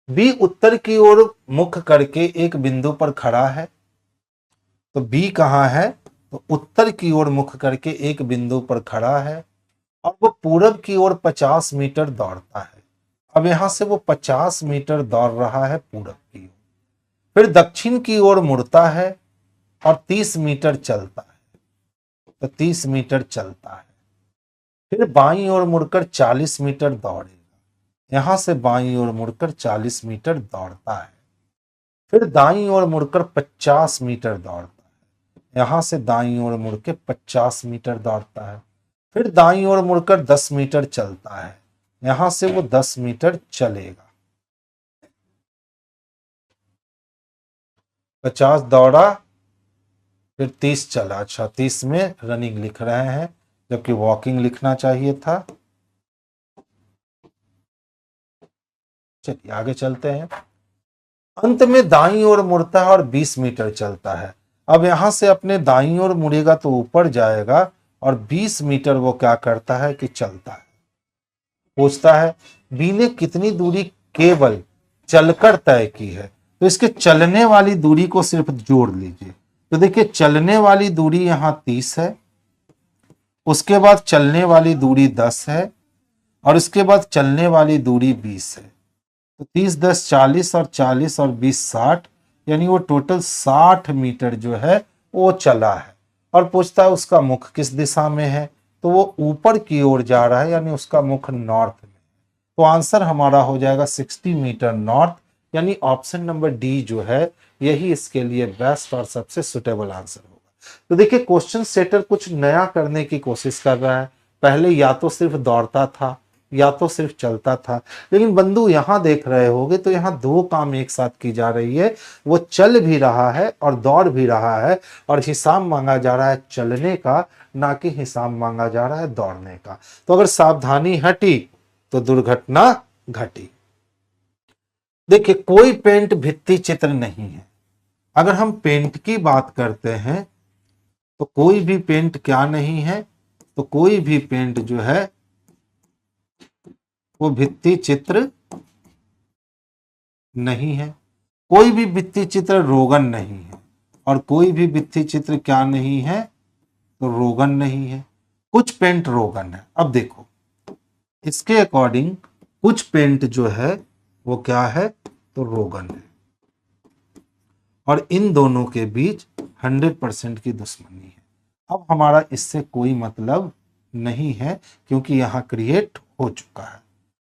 बी उत्तर की ओर मुख करके एक बिंदु पर खड़ा है, तो बी कहां है? तो उत्तर की ओर मुख करके एक बिंदु पर खड़ा है और वो पूरब की ओर 50 मीटर दौड़ता है। अब यहां से वो 50 मीटर दौड़ रहा है पूरब की ओर, फिर दक्षिण की ओर मुड़ता है और 30 मीटर चलता है, तो 30 मीटर चलता है, फिर बाईं ओर मुड़कर 40 मीटर दौड़ेगा। यहां से बाईं ओर मुड़कर 40 मीटर दौड़ता है, फिर दाईं ओर मुड़कर 50 मीटर दौड़ता है। यहां से दाईं ओर मुड़ के 50 मीटर दौड़ता है, फिर दाईं ओर मुड़कर 10 मीटर चलता है। यहां से वो 10 मीटर चलेगा। 50 दौड़ा, फिर 30 चला। अच्छा, 30 में रनिंग लिख रहे हैं जबकि वॉकिंग लिखना चाहिए था। चलिए आगे चलते हैं। अंत में दाईं ओर मुड़ता है और 20 मीटर चलता है। अब यहां से अपने दाईं ओर मुड़ेगा तो ऊपर जाएगा और 20 मीटर वो क्या करता है कि चलता है। पूछता है बी ने कितनी दूरी केवल चलकर तय की है, तो इसके चलने वाली दूरी को सिर्फ जोड़ लीजिए। तो देखिए चलने वाली दूरी यहां 30 है, उसके बाद चलने वाली दूरी 10 है, और उसके बाद चलने वाली दूरी 20 है। तो 30 10 40 और 40 और 20 60, यानी वो टोटल 60 मीटर जो है वो चला है। और पूछता है उसका मुख किस दिशा में है, तो वो ऊपर की ओर जा रहा है, यानी उसका मुख नॉर्थ में। तो आंसर हमारा हो जाएगा 60 मीटर नॉर्थ, यानी ऑप्शन नंबर डी जो है यही इसके लिए बेस्ट और सबसे सुटेबल आंसर होगा। तो देखिए क्वेश्चन सेटर कुछ नया करने की कोशिश कर रहा है। पहले या तो सिर्फ दौड़ता था या तो सिर्फ चलता था, लेकिन बंधु यहां देख रहे होगे तो यहां 2 काम एक साथ की जा रही है। वो चल भी रहा है और दौड़ भी रहा है, और हिसाब मांगा जा रहा है चलने का, ना कि हिसाब मांगा जा रहा है दौड़ने का। तो अगर सावधानी हटी तो दुर्घटना घटी। देखिए कोई पेंट भित्ति चित्र नहीं है। अगर हम पेंट की बात करते हैं तो कोई भी पेंट क्या नहीं है, तो कोई भी पेंट जो है वो भित्ति चित्र नहीं है। कोई भी भित्ति चित्र रोगन नहीं है, और कोई भी भित्ति चित्र क्या नहीं है, तो रोगन नहीं है। कुछ पेंट रोगन है। अब देखो इसके अकॉर्डिंग कुछ पेंट जो है वो क्या है, तो रोगन है, और इन दोनों के बीच 100% की दुश्मनी है। अब हमारा इससे कोई मतलब नहीं है क्योंकि यहां क्रिएट हो चुका है।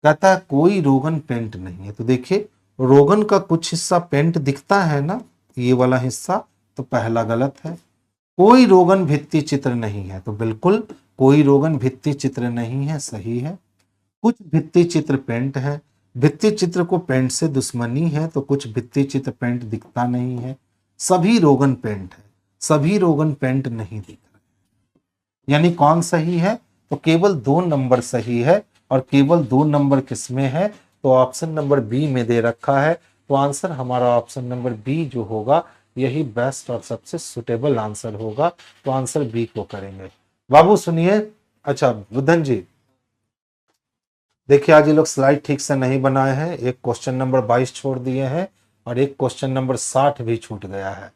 कहता है कोई रोगन पेंट नहीं है, तो देखिए रोगन का कुछ हिस्सा पेंट दिखता है ना, ये वाला हिस्सा, तो पहला गलत है। कोई रोगन भित्ति चित्र नहीं है, तो बिल्कुल कोई रोगन भित्ति चित्र नहीं है, सही है। कुछ भित्ति चित्र पेंट है, भित्ति चित्र को पेंट से दुश्मनी है, तो कुछ भित्ति चित्र पेंट दिखता नहीं है। सभी रोगन पेंट है, सभी रोगन पेंट नहीं दिख रहे। यानी कौन सही है, तो केवल 2 नंबर सही है, और केवल 2 नंबर किसमें है, तो ऑप्शन नंबर बी में दे रखा है। तो आंसर हमारा ऑप्शन नंबर बी जो होगा यही बेस्ट और सबसे सुटेबल आंसर होगा। तो आंसर बी को करेंगे। बाबू सुनिए, अच्छा बुद्धन जी देखिए आज ये लोग स्लाइड ठीक से नहीं बनाए हैं। एक क्वेश्चन नंबर 22 छोड़ दिए हैं और एक क्वेश्चन नंबर 60 भी छूट गया है।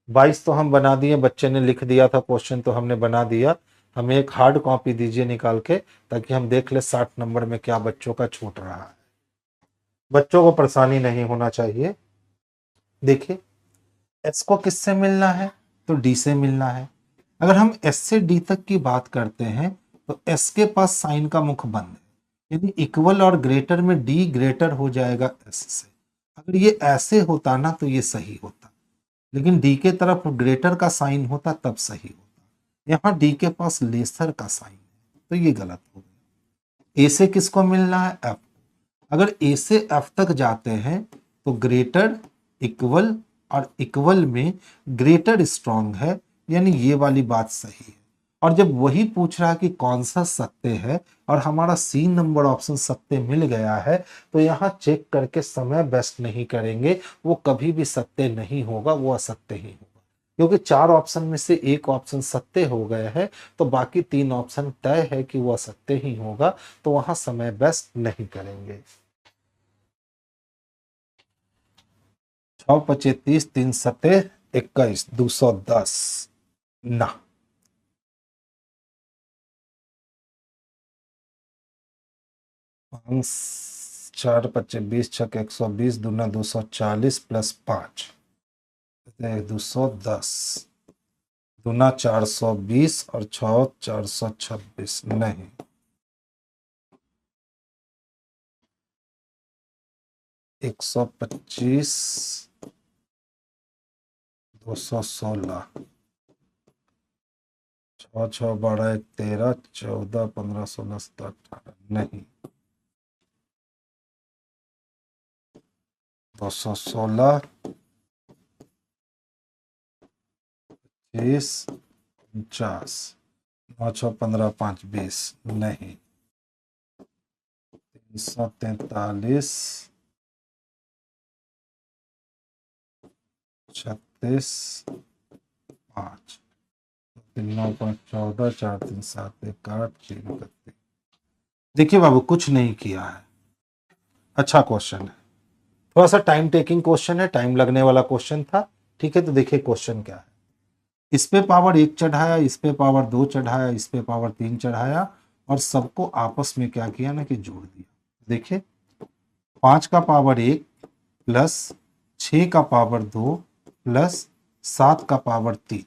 22 तो हम बना दिए, बच्चे ने लिख दिया था क्वेश्चन तो हमने बना दिया। हमें एक हार्ड कॉपी दीजिए निकाल के, ताकि हम देख ले 60 नंबर में क्या बच्चों का छूट रहा है। बच्चों को परेशानी नहीं होना चाहिए। देखिए एस को किससे मिलना है, तो डी से मिलना है। अगर हम एस से डी तक की बात करते हैं तो एस के पास साइन का मुख बंद है, यदि इक्वल और ग्रेटर में डी ग्रेटर हो जाएगा एस से। अगर ये ऐसे होता ना तो ये सही होता, लेकिन डी के तरफ ग्रेटर का साइन होता तब सही होता। यहाँ डी के पास लेसर का साइन है, तो ये गलत हो गया। ए से किसको मिलना है, एफ। अगर ए से एफ तक जाते हैं तो ग्रेटर इक्वल, और इक्वल में ग्रेटर स्ट्रॉन्ग है, यानी ये वाली बात सही है। और जब वही पूछ रहा है कि कौन सा सत्य है, और हमारा सी नंबर ऑप्शन सत्य मिल गया है, तो यहाँ चेक करके समय वेस्ट नहीं करेंगे। वो कभी भी सत्य नहीं होगा, वो असत्य ही होगा। क्योंकि 4 ऑप्शन में से एक ऑप्शन सत्य हो गया है, तो बाकी 3 ऑप्शन तय है कि वो असत्य ही होगा, तो वहां समय वेस्ट नहीं करेंगे। 6 पचे 30, 3 सत्य 21, 210 ना। 4 पच्चे 20, 6 120, दूना 240 प्लस 5 210, दूना 420 और 6 426 नहीं। 125 216 6 6 12 1 13 14 15 16 17 18 नहीं। 216 30 49 9 6 15 5 20 नहीं। 343 36 5 9 5 14 4 3 7 1 8 3 31। देखिए बाबू कुछ नहीं किया है, अच्छा क्वेश्चन है, थोड़ा सा टाइम टेकिंग क्वेश्चन है, टाइम लगने वाला क्वेश्चन था। ठीक है, तो देखिए क्वेश्चन क्या है। इस पे पावर 1 चढ़ाया, इस पे पावर 2 चढ़ाया, इस पे पावर 3 चढ़ाया, और सबको आपस में क्या किया ना कि जोड़ दिया। देखिए 5 का पावर 1 प्लस 6 का पावर 2 प्लस 7 का पावर 3,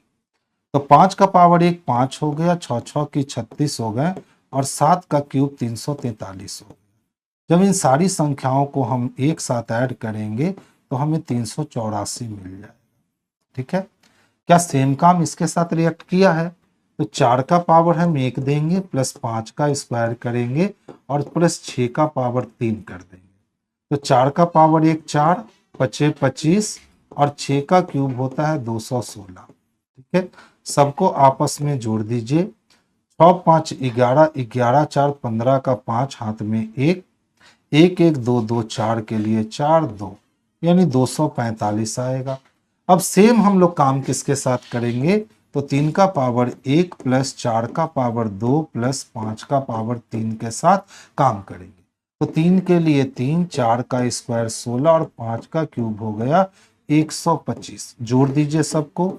तो 5 का पावर 1 5 हो गया, 6 6 की 36 हो गए, और 7 का क्यूब 343 हो गया। जब इन सारी संख्याओं को हम एक साथ ऐड करेंगे तो हमें 384 मिल जाएगा। ठीक है, क्या सेम काम इसके साथ रिएक्ट किया है, तो 4 का पावर हम 1 देंगे, प्लस 5 का स्क्वायर करेंगे, और प्लस 6 का पावर 3 कर देंगे। तो 4 का पावर 1 4 पचे 25, और 6 का क्यूब होता है 216। ठीक है, सबको आपस में जोड़ दीजिए। 6 5 11, 11 4 15 का 5 हाथ में 1, 1 1 2 2 4 के लिए 4 2, यानी 245 आएगा। अब सेम हम लोग काम किसके साथ करेंगे, तो 3 का पावर 1 प्लस 4 का पावर 2 प्लस 5 का पावर 3 के साथ काम करेंगे। तो 3 के लिए 3, 4 का स्क्वायर 16 और 5 का क्यूब हो गया 125। जोड़ दीजिए सबको,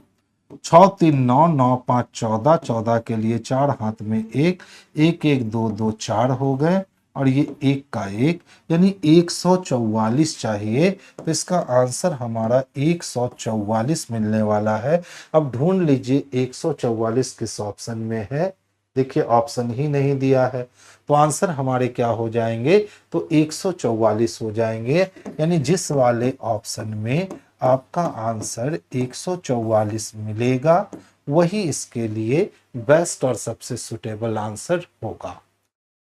6 3 9, 9 5 14, 14 के लिए 4 हाथ में 1, 1 1 2 2 4 हो गए और ये 1 का 1, यानी 144 चाहिए। तो इसका आंसर हमारा 144 मिलने वाला है। अब ढूंढ लीजिए 144 किस ऑप्शन में है। देखिए ऑप्शन ही नहीं दिया है, तो आंसर हमारे क्या हो जाएंगे, तो 144 हो जाएंगे। यानी जिस वाले ऑप्शन में आपका आंसर 144 मिलेगा वही इसके लिए बेस्ट और सबसे सुटेबल आंसर होगा।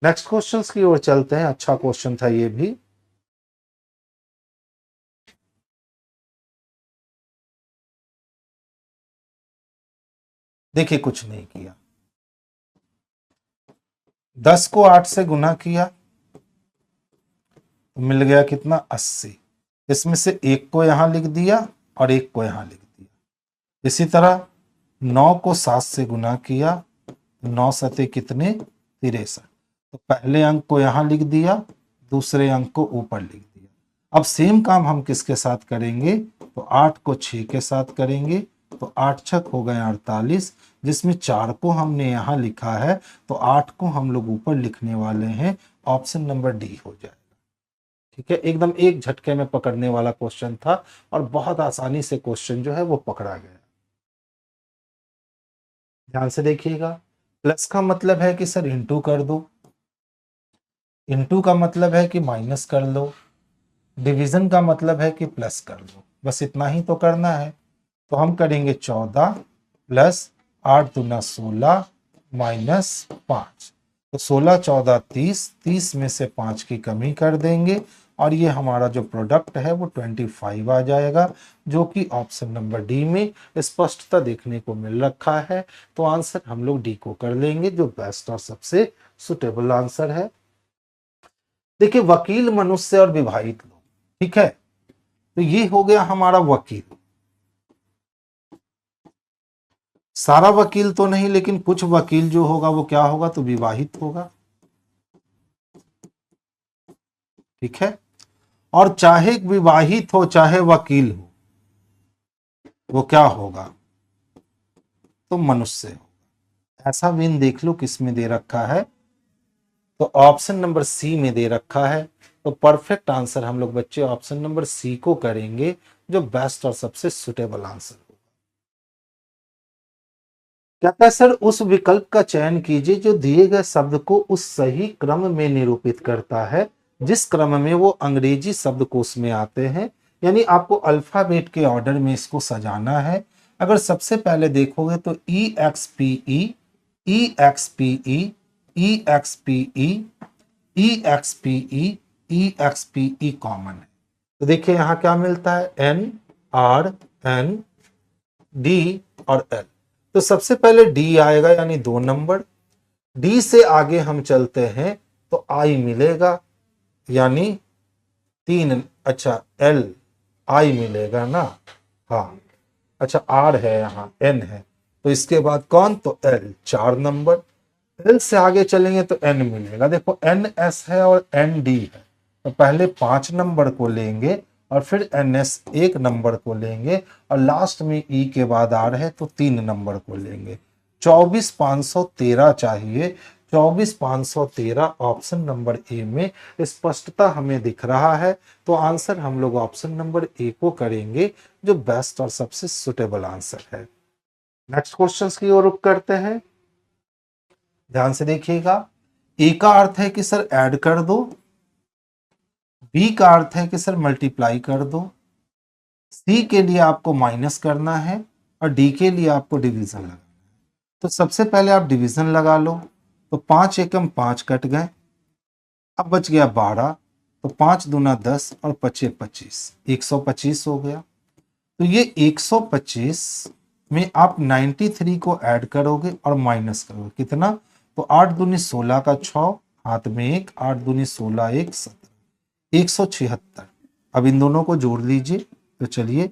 नेक्स्ट क्वेश्चंस की ओर चलते हैं। अच्छा क्वेश्चन था ये भी। देखिए कुछ नहीं किया, 10 को 8 से गुना किया तो मिल गया कितना, 80। इसमें से एक को यहां लिख दिया और एक को यहां लिख दिया। इसी तरह 9 को 7 से गुना किया, 9 सते कितने, 63। तो पहले अंक को यहां लिख दिया, दूसरे अंक को ऊपर लिख दिया। अब सेम काम हम किसके साथ करेंगे, तो 8 को 6 के साथ करेंगे। तो 8 छक हो गए 48, जिसमें 4 को हमने यहां लिखा है, तो 8 को हम लोग ऊपर लिखने वाले हैं। ऑप्शन नंबर डी हो जाएगा। ठीक है, एकदम एक झटके में पकड़ने वाला क्वेश्चन था और बहुत आसानी से क्वेश्चन जो है वो पकड़ा गया। ध्यान से देखिएगा, प्लस का मतलब है कि सर इंटू कर दो, इंटू का मतलब है कि माइनस कर लो, डिवीजन का मतलब है कि प्लस कर दो। बस इतना ही तो करना है। तो हम करेंगे 14 प्लस 8 दूना 16 माइनस 5। तो 16 14 30, 30 में से 5 की कमी कर देंगे और ये हमारा जो प्रोडक्ट है वो 25 आ जाएगा, जो कि ऑप्शन नंबर डी में स्पष्टता देखने को मिल रखा है। तो आंसर हम लोग डी को कर लेंगे, जो बेस्ट और सबसे सुटेबल आंसर है। देखिए वकील मनुष्य और विवाहित लोग, ठीक है, तो ये हो गया हमारा वकील। सारा वकील तो नहीं, लेकिन कुछ वकील जो होगा वो क्या होगा, तो विवाहित होगा। ठीक है, और चाहे विवाहित हो चाहे वकील हो, वो क्या होगा, तो मनुष्य होगा। ऐसा विन देख लो किसमें दे रखा है, तो ऑप्शन नंबर सी में दे रखा है। तो परफेक्ट आंसर हम लोग बच्चे ऑप्शन नंबर सी को करेंगे, जो बेस्ट और सबसे सुटेबल आंसर होगा। कहता है सर उस विकल्प का चयन कीजिए जो दिए गए शब्द को उस सही क्रम में निरूपित करता है जिस क्रम में वो अंग्रेजी शब्दकोश में आते हैं। यानी आपको अल्फाबेट के ऑर्डर में इसको सजाना है। अगर सबसे पहले देखोगे तो ई एक्स पी ई, ई एक्स पी ई, ई एक्स पी ई, ई एक्स पी ई, ई एक्स पी ई कॉमन है। तो देखिए यहां क्या मिलता है, एन आर एन डी और एल। तो सबसे पहले डी आएगा, यानी 2 नंबर। डी से आगे हम चलते हैं तो आई मिलेगा, यानी 3। अच्छा एल, आई मिलेगा ना, हाँ। अच्छा आर है, यहाँ एन है, तो इसके बाद कौन, तो एल, 4 नंबर। एल से आगे चलेंगे तो एन मिलेगा। देखो एन एस है और एन डी है, तो पहले 5 नंबर को लेंगे और फिर एन एस 1 नंबर को लेंगे और लास्ट में ई के बाद आर है तो 3 नंबर को लेंगे। 24,513 चाहिए। 24,513 ऑप्शन नंबर ए में स्पष्टता हमें दिख रहा है। तो आंसर हम लोग ऑप्शन नंबर ए को करेंगे, जो बेस्ट और सबसे सुटेबल आंसर है। नेक्स्ट क्वेश्चन की ओर रुख करते हैं। ध्यान से देखिएगा, ए का अर्थ है कि सर ऐड कर दो, बी का अर्थ है कि सर मल्टीप्लाई कर दो, सी के लिए आपको माइनस करना है और डी के लिए आपको डिवीजन लगाना है। तो सबसे पहले आप डिवीजन लगा लो। तो 5 एकम 5 कट गए, अब बच गया 12। तो 5 दूना 10 और 5 25, 125 हो गया। तो ये 125 में आप 93 को ऐड करोगे और माइनस करोगे, कितना, तो 8 दूनी 16 का 6, हाथ में 1, 8 दूनी 16, 1 17, 176। अब इन दोनों को जोड़ लीजिए तो चलिए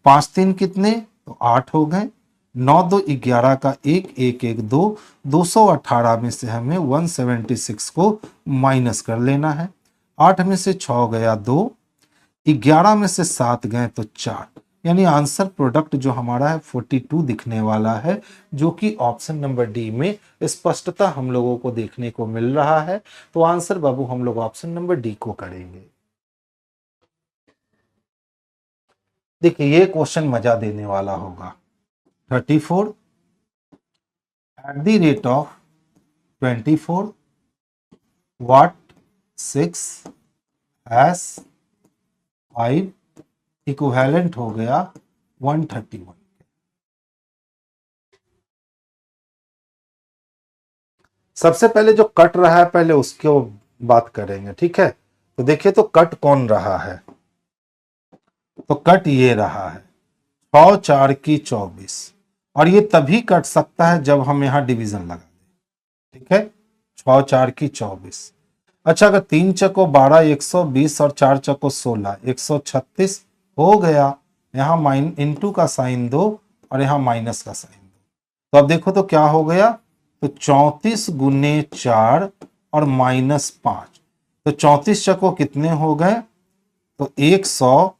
5 3 कितने, तो 8 हो गए। 9 2 11 का 1, 1 1 2, 218 में से हमें 176 को माइनस कर लेना है। 8 में से 6 गया 2, 11 में से 7 गए तो 4, यानी आंसर प्रोडक्ट जो हमारा है 42 दिखने वाला है, जो कि ऑप्शन नंबर डी में स्पष्टता हम लोगों को देखने को मिल रहा है। तो आंसर बाबू हम लोग ऑप्शन नंबर डी को करेंगे। देखिए ये क्वेश्चन मजा देने वाला होगा। 34 at the rate of 24 what 6 has 5 equivalent हो गया 131। सबसे पहले जो कट रहा है पहले उसकी बात करेंगे, ठीक है। तो देखिए तो कट कौन रहा है, तो कट ये रहा है 6 4 की 24, और ये तभी कट सकता है जब हम यहां डिवीजन लगा दें, ठीक है। 6 4 की 24। अच्छा अगर 3 चको 12, 120 और 4 चको 16, 136 हो गया। यहां माइन इनटू का साइन दो और यहां माइनस का साइन दो, तो अब देखो तो क्या हो गया, तो 34 गुने 4 और -5, तो 34 चको कितने हो गए, तो 100,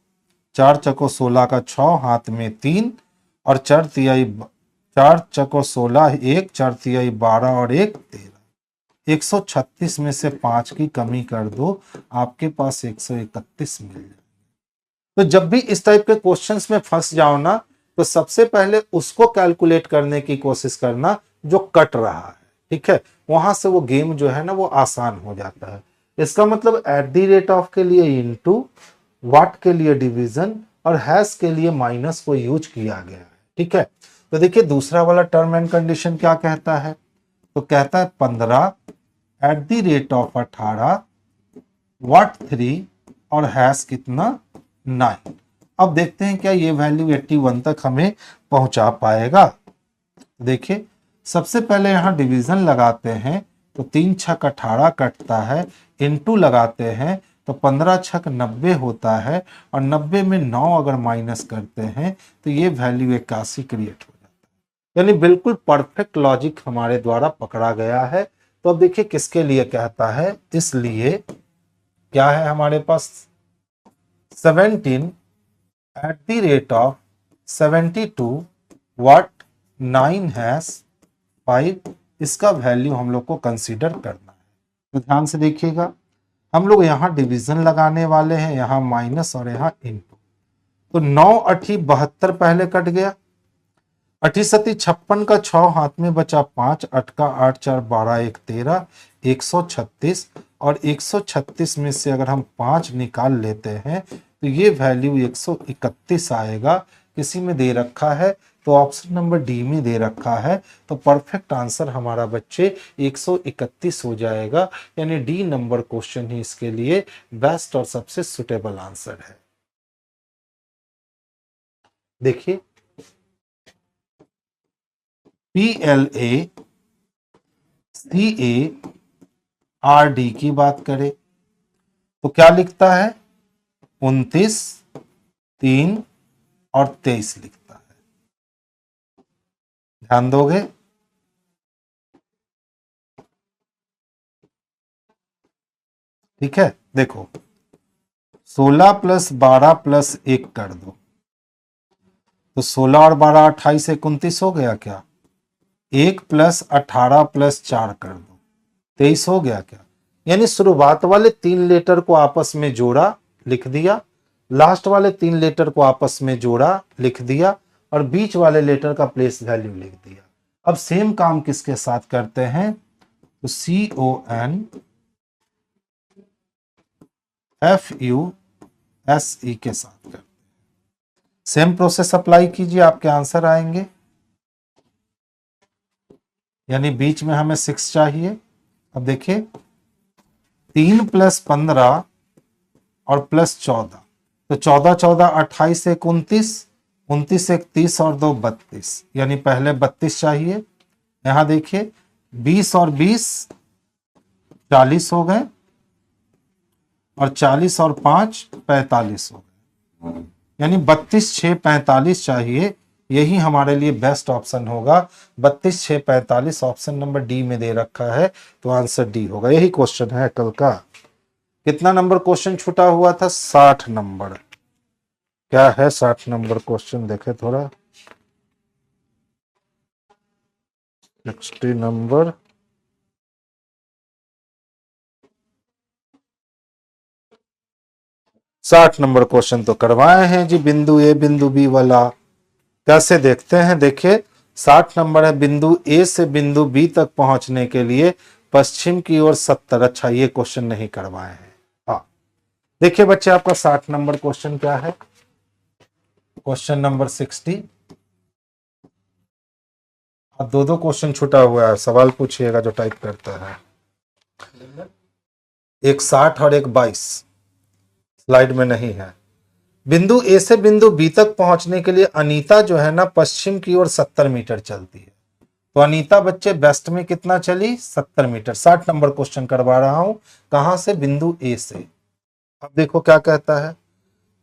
4 चको 16 का 6, हाथ में 3 और 4 तिहाई 4 चको 16, 1 4 तिहाई 12 और 1 13। 136 में से 5 की कमी कर दो, आपके पास 131 मिल जाए। तो जब भी इस टाइप के क्वेश्चंस में फंस जाओ ना, तो सबसे पहले उसको कैलकुलेट करने की कोशिश करना जो कट रहा है, ठीक है। वहां से वो गेम जो है ना वो आसान हो जाता है। इसका मतलब एट द रेट ऑफ के लिए इनटू, व्हाट के लिए डिवीजन और हैश के लिए माइनस को यूज किया गया है, ठीक है। तो देखिए दूसरा वाला टर्म एंड कंडीशन क्या कहता है, तो कहता है 15 at the rate of 18 what 3 और हैश कितना 9। अब देखते हैं क्या ये वैल्यू 81 तक हमें पहुंचा पाएगा। देखिए सबसे पहले यहां डिवीजन लगाते हैं, तो 3 छक 18 कटता है, इनटू लगाते हैं तो 15 छक 90 होता है, और 90 में 9 अगर माइनस करते हैं तो ये वैल्यू 81 क्रिएट हो जाता है। यानी बिल्कुल परफेक्ट लॉजिक हमारे द्वारा पकड़ा गया है। तो अब देखिए किसके लिए कहता है, इसलिए क्या है हमारे पास 17 at the rate of 72 what 9 has 5, इसका वैल्यू हम लोग को कंसीडर करना है। तो ध्यान से देखिएगा, हम लोग यहां डिवीजन लगाने वाले हैं, यहां माइनस और यहां इनटू। तो 9 8 72 पहले कट गया, 8 7 56 का 6, हाथ में बचा 5, 8 का 8 4 12 1 13, 136, और 136 में से अगर हम 5 निकाल लेते हैं तो ये वैल्यू 131 आएगा। किसी में दे रखा है तो ऑप्शन नंबर डी में दे रखा है, तो परफेक्ट आंसर हमारा बच्चे 131 हो जाएगा। यानी डी नंबर क्वेश्चन ही इसके लिए बेस्ट और सबसे सुटेबल आंसर है। देखिए PLA CARD की बात करें तो क्या लिखता है, 29 3 और 23 लिखता है। ध्यान दोगे, ठीक है। देखो 16 + 12 + 1 कर दो, तो 16 और 12 28 29 हो गया क्या। 1 + 18 + 4 कर दो, 23 हो गया क्या। यानी शुरुआत वाले 3 लेटर को आपस में जोड़ा, लिख दिया, लास्ट वाले 3 लेटर को आपस में जोड़ा, लिख दिया, और बीच वाले लेटर का प्लेस वैल्यू लिख दिया। अब सेम काम किसके साथ करते हैं, तो CONFUSE के साथ करते हैं। सेम प्रोसेस अप्लाई कीजिए, आपके आंसर आएंगे। यानी बीच में हमें 6 चाहिए। अब देखिए 3 + 15 और +14, तो 14 14 28 29, 29 1 30 और 2 32, यानी पहले 32 चाहिए। यहां देखिए 20 और 20 40 हो गए, और 40 और 5 45 हो गए, यानी 32 6 45 चाहिए। यही हमारे लिए बेस्ट ऑप्शन होगा। 32 6 45 ऑप्शन नंबर डी में दे रखा है, तो आंसर डी होगा। यही क्वेश्चन है कल का। कितना नंबर क्वेश्चन छूटा हुआ था? 60 नंबर। क्या है 60 नंबर क्वेश्चन, देखे थोड़ा। 60 नंबर, साठ नंबर क्वेश्चन तो करवाए हैं जी, बिंदु ए बिंदु बी वाला। कैसे देखते हैं, देखिए 60 नंबर है, बिंदु ए से बिंदु बी तक पहुंचने के लिए पश्चिम की ओर 70। अच्छा, ये क्वेश्चन नहीं करवाए हैं। हाँ, देखिए बच्चे, आपका 60 नंबर क्वेश्चन क्या है? Question number 60। अब दो दो क्वेश्चन छूटा हुआ है, सवाल पूछिएगा जो टाइप करता है। एक 60 और एक 22 स्लाइड में नहीं है। बिंदु ए से बिंदु बी तक पहुंचने के लिए अनीता जो है ना, पश्चिम की ओर 70 मीटर चलती है। तो अनीता बच्चे वेस्ट में कितना चली? 70 मीटर। 60 नंबर क्वेश्चन करवा रहा हूं, कहां से? बिंदु ए से। अब देखो क्या कहता है,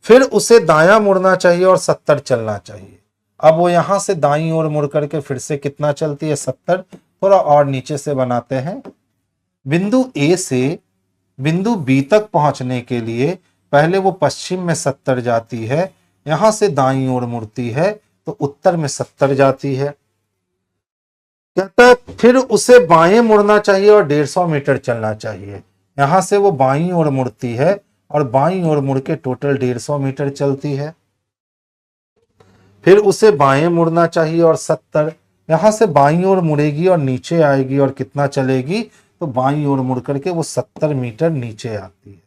फिर उसे दायां मुड़ना चाहिए और 70 चलना चाहिए। अब वो यहां से दाईं ओर मुड़ करके फिर से कितना चलती है? 70। थोड़ा और नीचे से बनाते हैं। बिंदु ए से बिंदु बी तक पहुंचने के लिए पहले वो पश्चिम में 70 जाती है, यहां से दाईं ओर मुड़ती है तो उत्तर में 70 जाती है। कहता है फिर उसे बाएं मुड़ना चाहिए और 150 मीटर चलना चाहिए। यहां से वो बाईं ओर मुड़ती है और बाईं ओर मुड़ के टोटल 150 मीटर चलती है। फिर उसे बाएं मुड़ना चाहिए और 70, यहां से बाईं ओर मुड़ेगी और नीचे आएगी और कितना चलेगी? तो बाईं ओर मुड़ करके वो 70 मीटर नीचे आती है,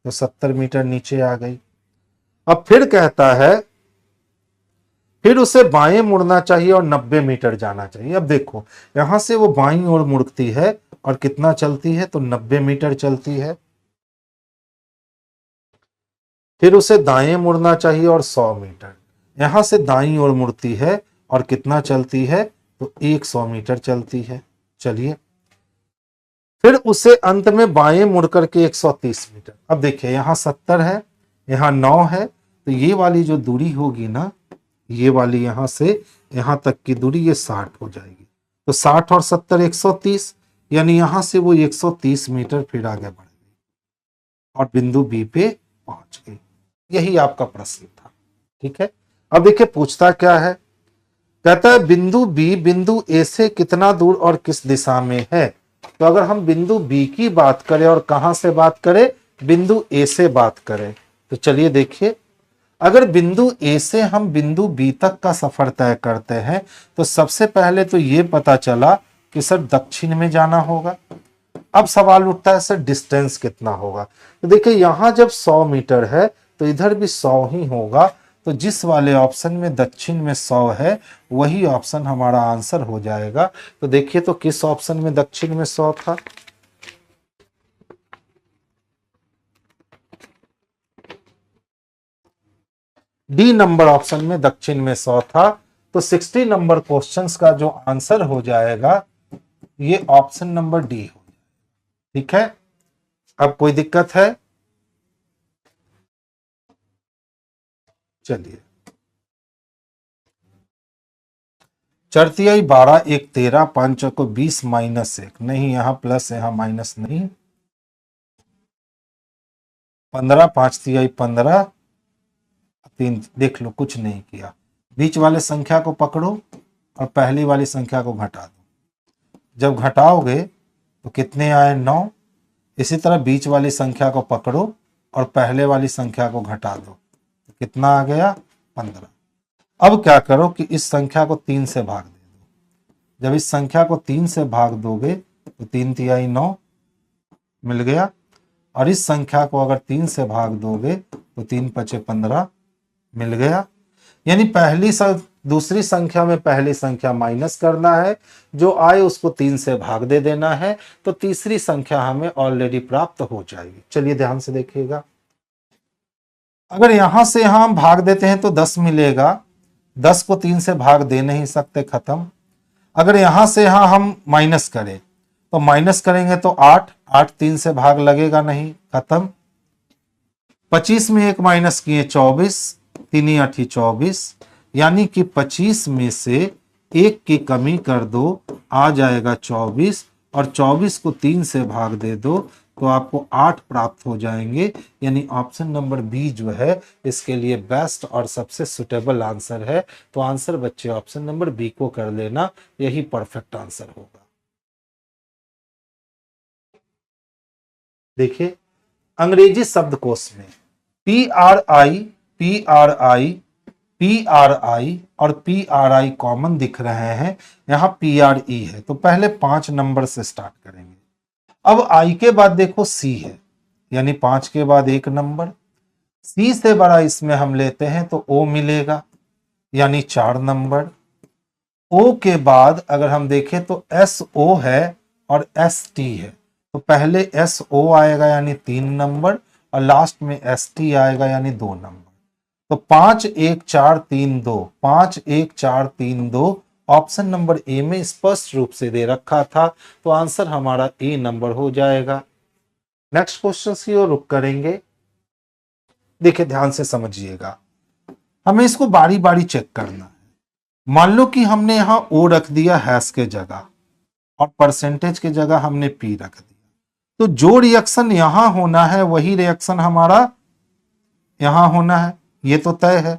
तो 70 मीटर नीचे आ गई। अब फिर कहता है फिर उसे बाएं मुड़ना चाहिए और 90 मीटर जाना चाहिए। अब देखो, यहां से वो बाईं ओर मुड़ती है और कितना चलती है? तो 90 मीटर चलती है। फिर उसे दाएं मुड़ना चाहिए और 100 मीटर, यहां से दाईं ओर मुड़ती है और कितना चलती है? तो 100 मीटर चलती है। चलिए, फिर उसे अंत में बाएं मुड़ करके 130 मीटर। अब देखिए, यहां 70 है, यहां 9 है, तो ये वाली जो दूरी होगी ना, ये वाली यहां से यहां तक की दूरी ये 60 हो जाएगी। तो 60 और 70 130, यानी यहां से वो 130 मीटर फिर आगे बढ़ गई और बिंदु बी पे पहुंच गई। यही आपका प्रश्न था। ठीक है, अब देखिए पूछता क्या है। कहता है बिंदु बी बिंदु ए से कितना दूर और किस दिशा में है। तो अगर हम बिंदु बी की बात करें और कहां से बात करें? बिंदु ए से बात करें, तो चलिए देखिए, अगर बिंदु ए से हम बिंदु बी तक का सफर तय करते हैं तो सबसे पहले तो ये पता चला कि सर दक्षिण में जाना होगा। अब सवाल उठता है सर डिस्टेंस कितना होगा। तो देखिए, यहां जब 100 मीटर है तो इधर भी 100 ही होगा। तो जिस वाले ऑप्शन में दक्षिण में 100 है वही ऑप्शन हमारा आंसर हो जाएगा। तो देखिए, तो किस ऑप्शन में दक्षिण में 100 था? डी नंबर ऑप्शन में दक्षिण में 100 था। तो 60 नंबर क्वेश्चंस का जो आंसर हो जाएगा ये ऑप्शन नंबर डी हो। ठीक है, अब कोई दिक्कत है? चलिए, चरतियाई 12 1 13 5 को 20 -1 नहीं, यहां प्लस यहां माइनस नहीं। 15 5 तिहाई 15 3, देख लो कुछ नहीं किया। बीच वाले संख्या को पकड़ो और पहली वाली संख्या को घटा दो। जब घटाओगे तो कितने आए? 9। इसी तरह बीच वाली संख्या को पकड़ो और पहले वाली संख्या को घटा दो, तो कितना आ गया? 15। अब क्या करो कि इस संख्या को 3 से भाग दे दो। जब इस संख्या को 3 से भाग दोगे तो 3 तिहाई 9 मिल गया, और इस संख्या को अगर 3 से भाग दोगे तो 3 पचे 15 मिल गया। यानी दूसरी संख्या में पहली संख्या माइनस करना है, जो आए उसको 3 से भाग दे देना है, तो तीसरी संख्या हमें ऑलरेडी प्राप्त हो जाएगी। चलिए ध्यान से देखिएगा, अगर यहां से यहां हम भाग देते हैं तो 10 मिलेगा। 10 को 3 से भाग दे नहीं सकते, खत्म। अगर यहां से यहां हम माइनस करें तो माइनस करेंगे तो 8, 8 3 से भाग लगेगा नहीं, खत्म। 25 में एक माइनस किए 24, 3 8 24, यानी कि 25 में से एक की कमी कर दो, आ जाएगा 24, और 24 को 3 से भाग दे दो तो आपको 8 प्राप्त हो जाएंगे। यानी ऑप्शन नंबर बी जो है इसके लिए बेस्ट और सबसे सुटेबल आंसर है। तो आंसर बच्चे ऑप्शन नंबर बी को कर लेना, यही परफेक्ट आंसर होगा। देखिए अंग्रेजी शब्दकोश में PRI, PRI, PRI और PRI कॉमन दिख रहे हैं, यहां PRE है, तो पहले 5 नंबर से स्टार्ट करेंगे। अब I के बाद देखो C है, यानी 5 के बाद 1 नंबर। C से बड़ा इसमें हम लेते हैं तो O मिलेगा, यानी 4 नंबर। O के बाद अगर हम देखें तो SO है और ST है, तो पहले SO आएगा यानी 3 नंबर, और लास्ट में ST आएगा यानी 2 नंबर। तो 5 1 4 3 2, 5 1 4 3 2 ऑप्शन नंबर ए में स्पष्ट रूप से दे रखा था, तो आंसर हमारा ए नंबर हो जाएगा। नेक्स्ट क्वेश्चन की ओर रुक करेंगे। देखिए ध्यान से समझिएगा, हमें इसको बारी बारी चेक करना है। मान लो कि हमने यहां ओ रख दिया हैश के जगह और परसेंटेज के जगह हमने पी रख दिया, तो जो रिएक्शन यहां होना है वही रिएक्शन हमारा यहां होना है, ये तो तय है।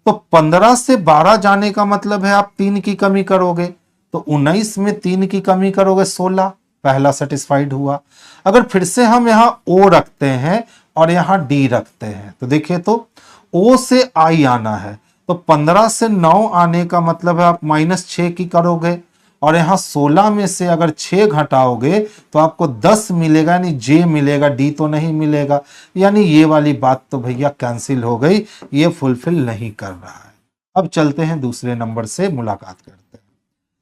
तो 15 से 12 जाने का मतलब है आप 3 की कमी करोगे, तो 19 में 3 की कमी करोगे 16, पहला सेटिस्फाइड हुआ। अगर फिर से हम यहां ओ रखते हैं और यहां डी रखते हैं, तो देखिए तो ओ से आई आना है, तो 15 से 9 आने का मतलब है आप -6 की करोगे, और यहां 16 में से अगर 6 घटाओगे तो आपको 10 मिलेगा, यानी जे मिलेगा, डी तो नहीं मिलेगा। यानी ये वाली बात तो भैया कैंसिल हो गई, ये फुलफिल नहीं कर रहा है। अब चलते हैं दूसरे नंबर से मुलाकात करते हैं।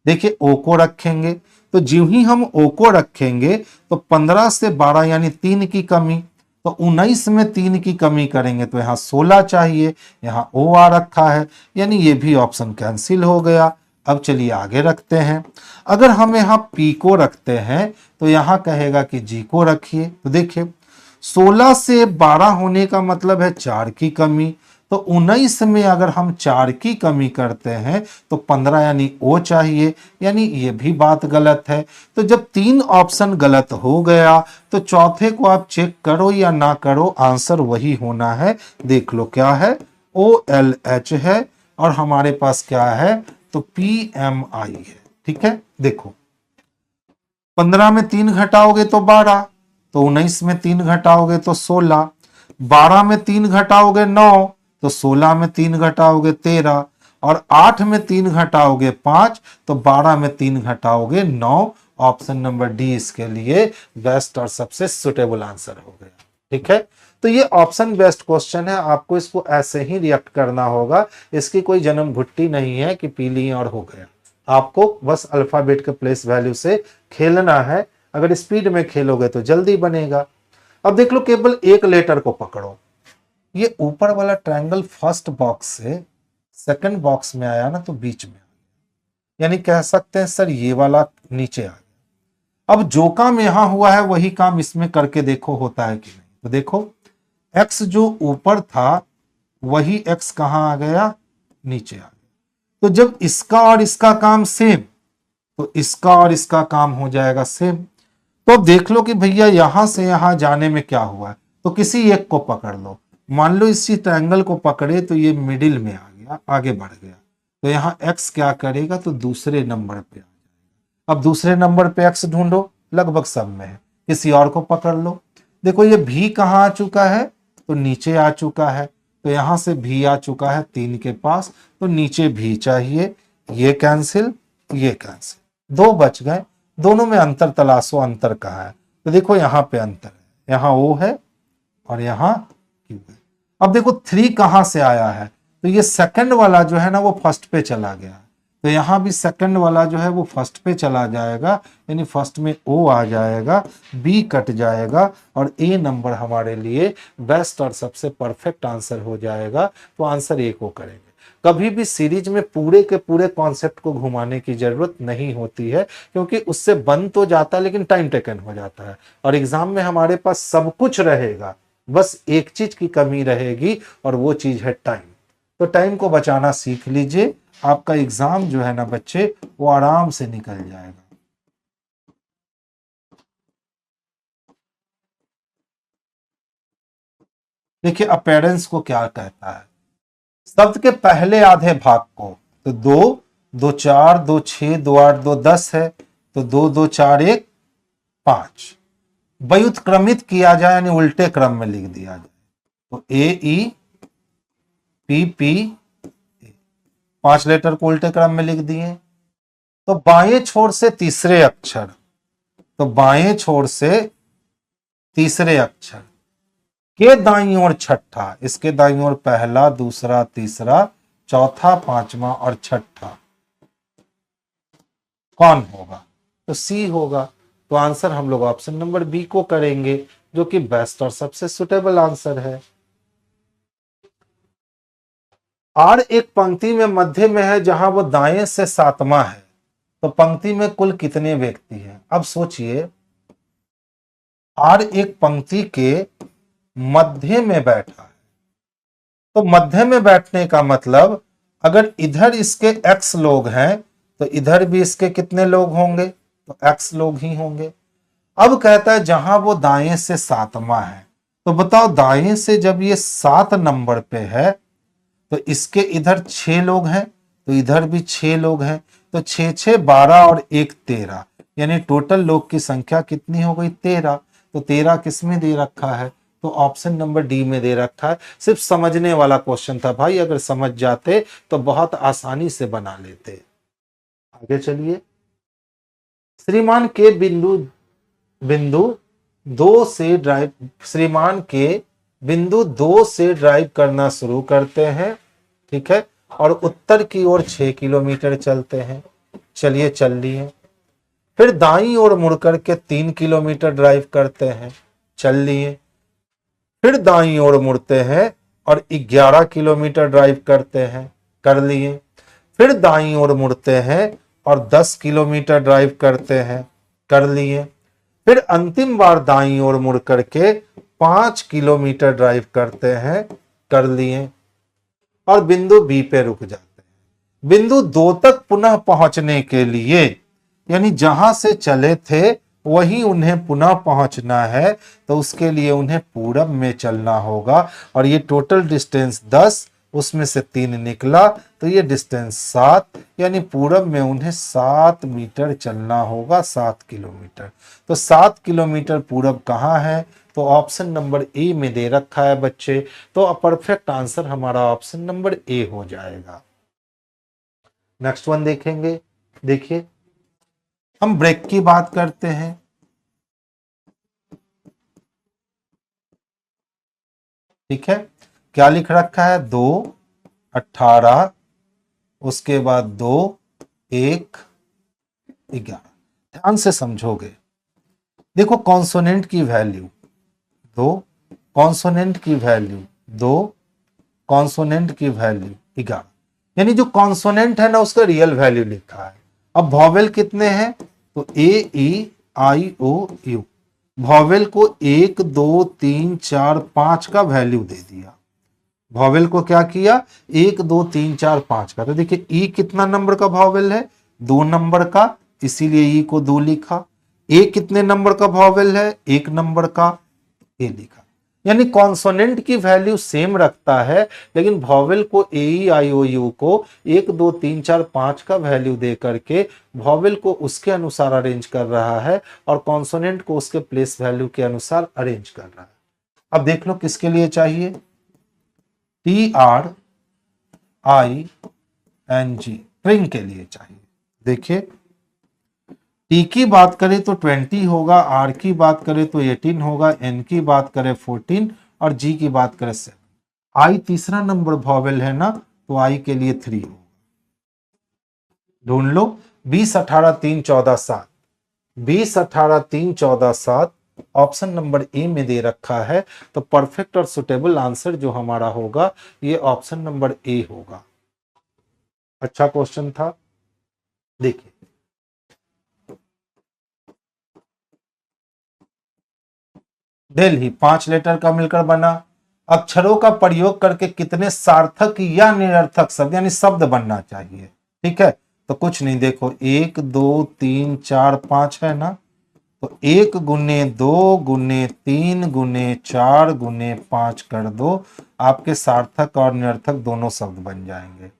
देखिए ओ को रखेंगे, तो ज्यों ही हम ओ को रखेंगे तो 15 से 12 यानी 3 की कमी, तो 19 में 3 की कमी करेंगे तो यहां 16 चाहिए, यहां ओ आ रखा है, यानी ये भी ऑप्शन कैंसिल हो गया। अब चलिए आगे रखते हैं। अगर हम यहां पी को रखते हैं तो यहां कहेगा कि जी को रखिए, तो देखिए 16 से 12 होने का मतलब है 4 की कमी, तो 19 में अगर हम 4 की कमी करते हैं तो 15 यानी ओ चाहिए, यानी ये भी बात गलत है। तो जब 3 ऑप्शन गलत हो गया तो चौथे को आप चेक करो या ना करो, आंसर वही होना है। देख लो क्या है, OLH है, और हमारे पास क्या है तो PMI है। ठीक है, देखो 15 में 3 घटाओगे तो 12, तो 19 में 3 घटाओगे तो 16, 12 में 3 घटाओगे 9, तो 16 में 3 घटाओगे 13, और 8 में 3 घटाओगे 5, तो 12 में 3 घटाओगे 9। ऑप्शन नंबर डी इसके लिए बेस्ट और सबसे सुटेबल आंसर हो गया। ठीक है, तो ये ऑप्शन बेस्ट क्वेश्चन है, आपको इसको ऐसे ही रिएक्ट करना होगा, इसकी कोई जन्म घुट्टी नहीं है कि पी ली और हो गया। आपको बस अल्फाबेट के प्लेस वैल्यू से खेलना है, अगर स्पीड में खेलोगे तो जल्दी बनेगा। अब देख लो केवल एक लेटर को पकड़ो, ये ऊपर वाला ट्रायंगल फर्स्ट बॉक्स से सेकंड बॉक्स में आया ना, तो बीच में, यानी कह सकते हैं सर ये वाला नीचे आ गया। अब जो काम यहां हुआ है वही काम इसमें करके देखो होता है कि नहीं। तो देखो x जो ऊपर था वही x कहां आ गया, नीचे आ गया। तो जब इसका और इसका काम सेम, तो इसका और इसका काम हो जाएगा सेम। तो अब देख लो कि भैया यहां से यहां जाने में क्या हुआ है, तो किसी एक को पकड़ लो। मान लो इसी ट्रायंगल को पकड़े तो ये मिडिल में आ गया, आगे बढ़ गया, तो यहाँ x क्या करेगा तो दूसरे नंबर पे आ जाएगा। अब दूसरे नंबर पे x ढूंढो, लगभग सब में है, किसी और को पकड़ लो। देखो ये भी कहाँ आ चुका है, तो नीचे आ चुका है, तो यहां से भी आ चुका है 3 के पास, तो नीचे भी चाहिए, ये कैंसिल, ये कैंसिल, 2 बच गए। दोनों में अंतर तलाशो, अंतर कहाँ है, तो देखो यहां पे अंतर है, यहां O है और यहां Q है। अब देखो 3 कहां से आया है, तो ये सेकंड वाला जो है ना वो फर्स्ट पे चला गया, तो यहां भी सेकंड वाला जो है वो फर्स्ट पे चला जाएगा, यानी फर्स्ट में O आ जाएगा, B कट जाएगा, और A नंबर हमारे लिए बेस्ट और सबसे परफेक्ट आंसर हो जाएगा। तो आंसर A को करेंगे। कभी भी सीरीज में पूरे के पूरे कॉन्सेप्ट को घुमाने की जरूरत नहीं होती है, क्योंकि उससे बन तो जाता है लेकिन टाइम टेकन हो जाता है। और एग्जाम में हमारे पास सब कुछ रहेगा, बस एक चीज की कमी रहेगी और वो चीज है टाइम। तो टाइम को बचाना सीख लीजिए, आपका एग्जाम जो है ना बच्चे वो आराम से निकल जाएगा। देखिए अपेरेंस को क्या कहता है, शब्द के पहले आधे भाग को, तो 2 2 4 2 6 2 8 2 10 है, तो 2 2 4 1 5 व्युत्क्रमित किया जाए यानी उल्टे क्रम में लिख दिया जाए, तो ए ई पी पी 5 लेटर को उल्टे क्रम में लिख दिए। तो बाएं छोर से तीसरे अक्षर, तो बाएं छोर से तीसरे अक्षर के दाईं ओर छठा, इसके दाईं ओर पहला दूसरा तीसरा चौथा पांचवा और छठा कौन होगा, तो सी होगा। तो आंसर हम लोग ऑप्शन नंबर बी को करेंगे, जो कि बेस्ट और सबसे सुटेबल आंसर है। आर एक पंक्ति में मध्य में है जहां वो दाएं से सातवां है, तो पंक्ति में कुल कितने व्यक्ति हैं। अब सोचिए आर एक पंक्ति के मध्य में बैठा है, तो मध्य में बैठने का मतलब अगर इधर इसके एक्स लोग हैं तो इधर भी इसके कितने लोग होंगे, तो एक्स लोग ही होंगे। अब कहता है जहां वो दाएं से सातवां है, तो बताओ दाएं से जब ये 7 नंबर पे है तो इसके इधर 6 लोग हैं, तो इधर भी 6 लोग हैं, तो 6 6 12 और 1 13, यानी टोटल लोग की संख्या कितनी हो गई 13। तो 13 किस में दे रखा है, तो ऑप्शन नंबर डी में दे रखा है। सिर्फ समझने वाला क्वेश्चन था भाई, अगर समझ जाते तो बहुत आसानी से बना लेते। आगे चलिए, श्रीमान के बिंदु बिंदु 2 से ड्राइव, श्रीमान के बिंदु 2 से ड्राइव करना शुरू करते हैं, ठीक है, और उत्तर की ओर 6 किलोमीटर चलते हैं। चलिए चल लिए। फिर दाईं ओर मुड़कर के 3 किलोमीटर ड्राइव करते हैं, चल लिए। फिर दाईं ओर मुड़ते हैं और 11 किलोमीटर ड्राइव करते हैं, कर लिए। फिर दाईं ओर मुड़ते हैं और 10 किलोमीटर ड्राइव करते हैं, कर लिए। फिर अंतिम बार दाईं ओर मुड़ करके 5 किलोमीटर ड्राइव करते हैं, कर लिए, और बिंदु बी पे रुक जाते हैं। बिंदु 2 तक पुनः पहुंचने के लिए, यानी जहां से चले थे वहीं उन्हें पुनः पहुंचना है, तो उसके लिए उन्हें पूरब में चलना होगा। और ये टोटल डिस्टेंस 10, उसमें से 3 निकला, तो ये डिस्टेंस 7, यानी पूरब में उन्हें 7 मीटर चलना होगा, 7 किलोमीटर। तो 7 किलोमीटर पूरब कहाँ है, तो ऑप्शन नंबर ए में दे रखा है बच्चे। तो परफेक्ट आंसर हमारा ऑप्शन नंबर ए हो जाएगा। नेक्स्ट वन देखेंगे। देखिए हम ब्रेक की बात करते हैं, ठीक है। क्या लिख रखा है, 2 18, उसके बाद 2 1 11। ध्यान से समझोगे, देखो कॉन्सोनेंट की वैल्यू 2, कॉन्सोनेंट की वैल्यू 2, कॉन्सोनेंट की वैल्यू 11, यानी जो कॉन्सोनेंट है ना उसका रियल वैल्यू लिखा है। अब वॉवेल कितने हैं, तो ए ई आई ओ यू, वॉवेल को 1 2 3 4 5 का वैल्यू दे दिया। वॉवेल को क्या किया, 1 2 3 4 5 का। तो देखिए ई कितना नंबर का वॉवेल है, 2 नंबर का, इसीलिए ई को 2 लिखा। ए कितने नंबर का वॉवेल है, 1 नंबर का, ए लिखा। यानी कॉन्सोनेंट की वैल्यू सेम रखता है, लेकिन वॉवेल को ए ई आई ओ यू को 1 2 3 4 5 का वैल्यू दे करके वॉवेल को उसके अनुसार अरेंज कर रहा है, और कॉन्सोनेंट को उसके प्लेस वैल्यू के अनुसार अरेंज कर रहा है। अब देख लो किसके लिए चाहिए, T R I N G, tring के लिए चाहिए। देखिए टी की बात करें तो 20 होगा, आर की बात करें तो 18 होगा, एन की बात करें 14, और जी की बात करें 7। आई तीसरा नंबर वॉवेल है ना, तो आई के लिए 3 होगा। ढूंढ लो, 20 18 3 14 7, 20 18 3 14 7 ऑप्शन नंबर ए में दे रखा है। तो परफेक्ट और सुटेबल आंसर जो हमारा होगा ये ऑप्शन नंबर ए होगा। अच्छा क्वेश्चन था। देखिए दिल्ली 5 लेटर का मिलकर बना। अक्षरों का प्रयोग करके कितने सार्थक या निरर्थक शब्द यानी शब्द बनना चाहिए। ठीक है, तो कुछ नहीं, देखो 1 2 3 4 5 है ना, तो 1 गुने 2 गुने 3 गुने 4 गुने 5 कर दो, आपके सार्थक और निरर्थक दोनों शब्द बन जाएंगे।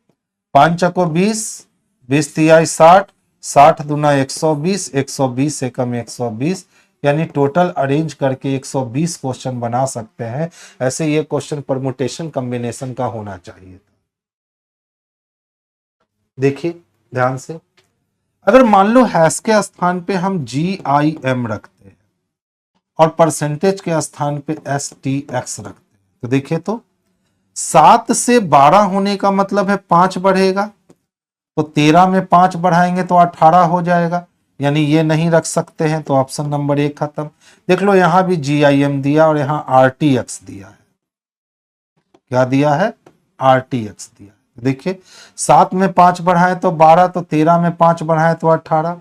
5 चको 20, 20 तिहाई 60, 60 दूना 120, 120 एकम 120, यानी टोटल अरेंज करके 120 क्वेश्चन बना सकते हैं। ऐसे ये क्वेश्चन परमुटेशन कॉम्बिनेशन का होना चाहिए। देखिए ध्यान से, अगर मान लो हैश के स्थान पे हम GIM रखते हैं और परसेंटेज के स्थान पे STX रखते हैं, तो देखिए तो 7 से 12 होने का मतलब है 5 बढ़ेगा, तो 13 में 5 बढ़ाएंगे तो 18 हो जाएगा, यानी ये नहीं रख सकते हैं, तो ऑप्शन नंबर 1 खत्म। देख लो यहां भी GIM दिया और यहां RTX दिया है। क्या दिया है? RTX दिया है। देखिए 7 में 5 बढ़ाए तो 12, तो 13 में 5 बढ़ाए तो 18।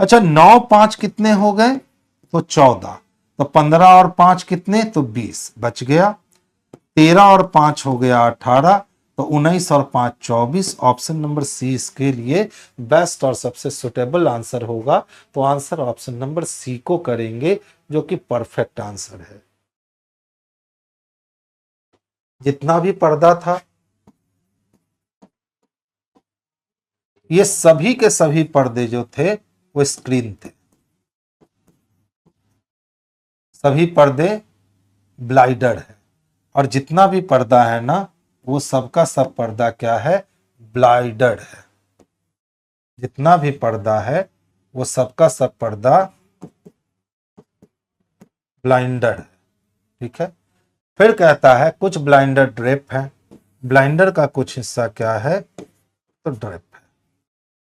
अच्छा 9 5 कितने हो गए? तो 14, तो 15 और 5 कितने? तो 20 बच गया। 13 और 5 हो गया 18, तो 19 और 5 24। ऑप्शन नंबर सी इसके लिए बेस्ट और सबसे सुटेबल आंसर होगा। तो आंसर ऑप्शन नंबर सी को करेंगे, जो कि परफेक्ट आंसर है। जितना भी पर्दा था, ये सभी के सभी पर्दे जो थे वो स्क्रीन थे। सभी पर्दे ब्लाइंडर है, और जितना भी पर्दा है ना, वो सबका सब पर्दा क्या है? ब्लाइंडर है। जितना भी पर्दा है वो सबका सब पर्दा ब्लाइंडर है। ठीक है, फिर कहता है कुछ ब्लाइंडर ड्रेप है। ब्लाइंडर का कुछ हिस्सा क्या है? तो ड्रेप है।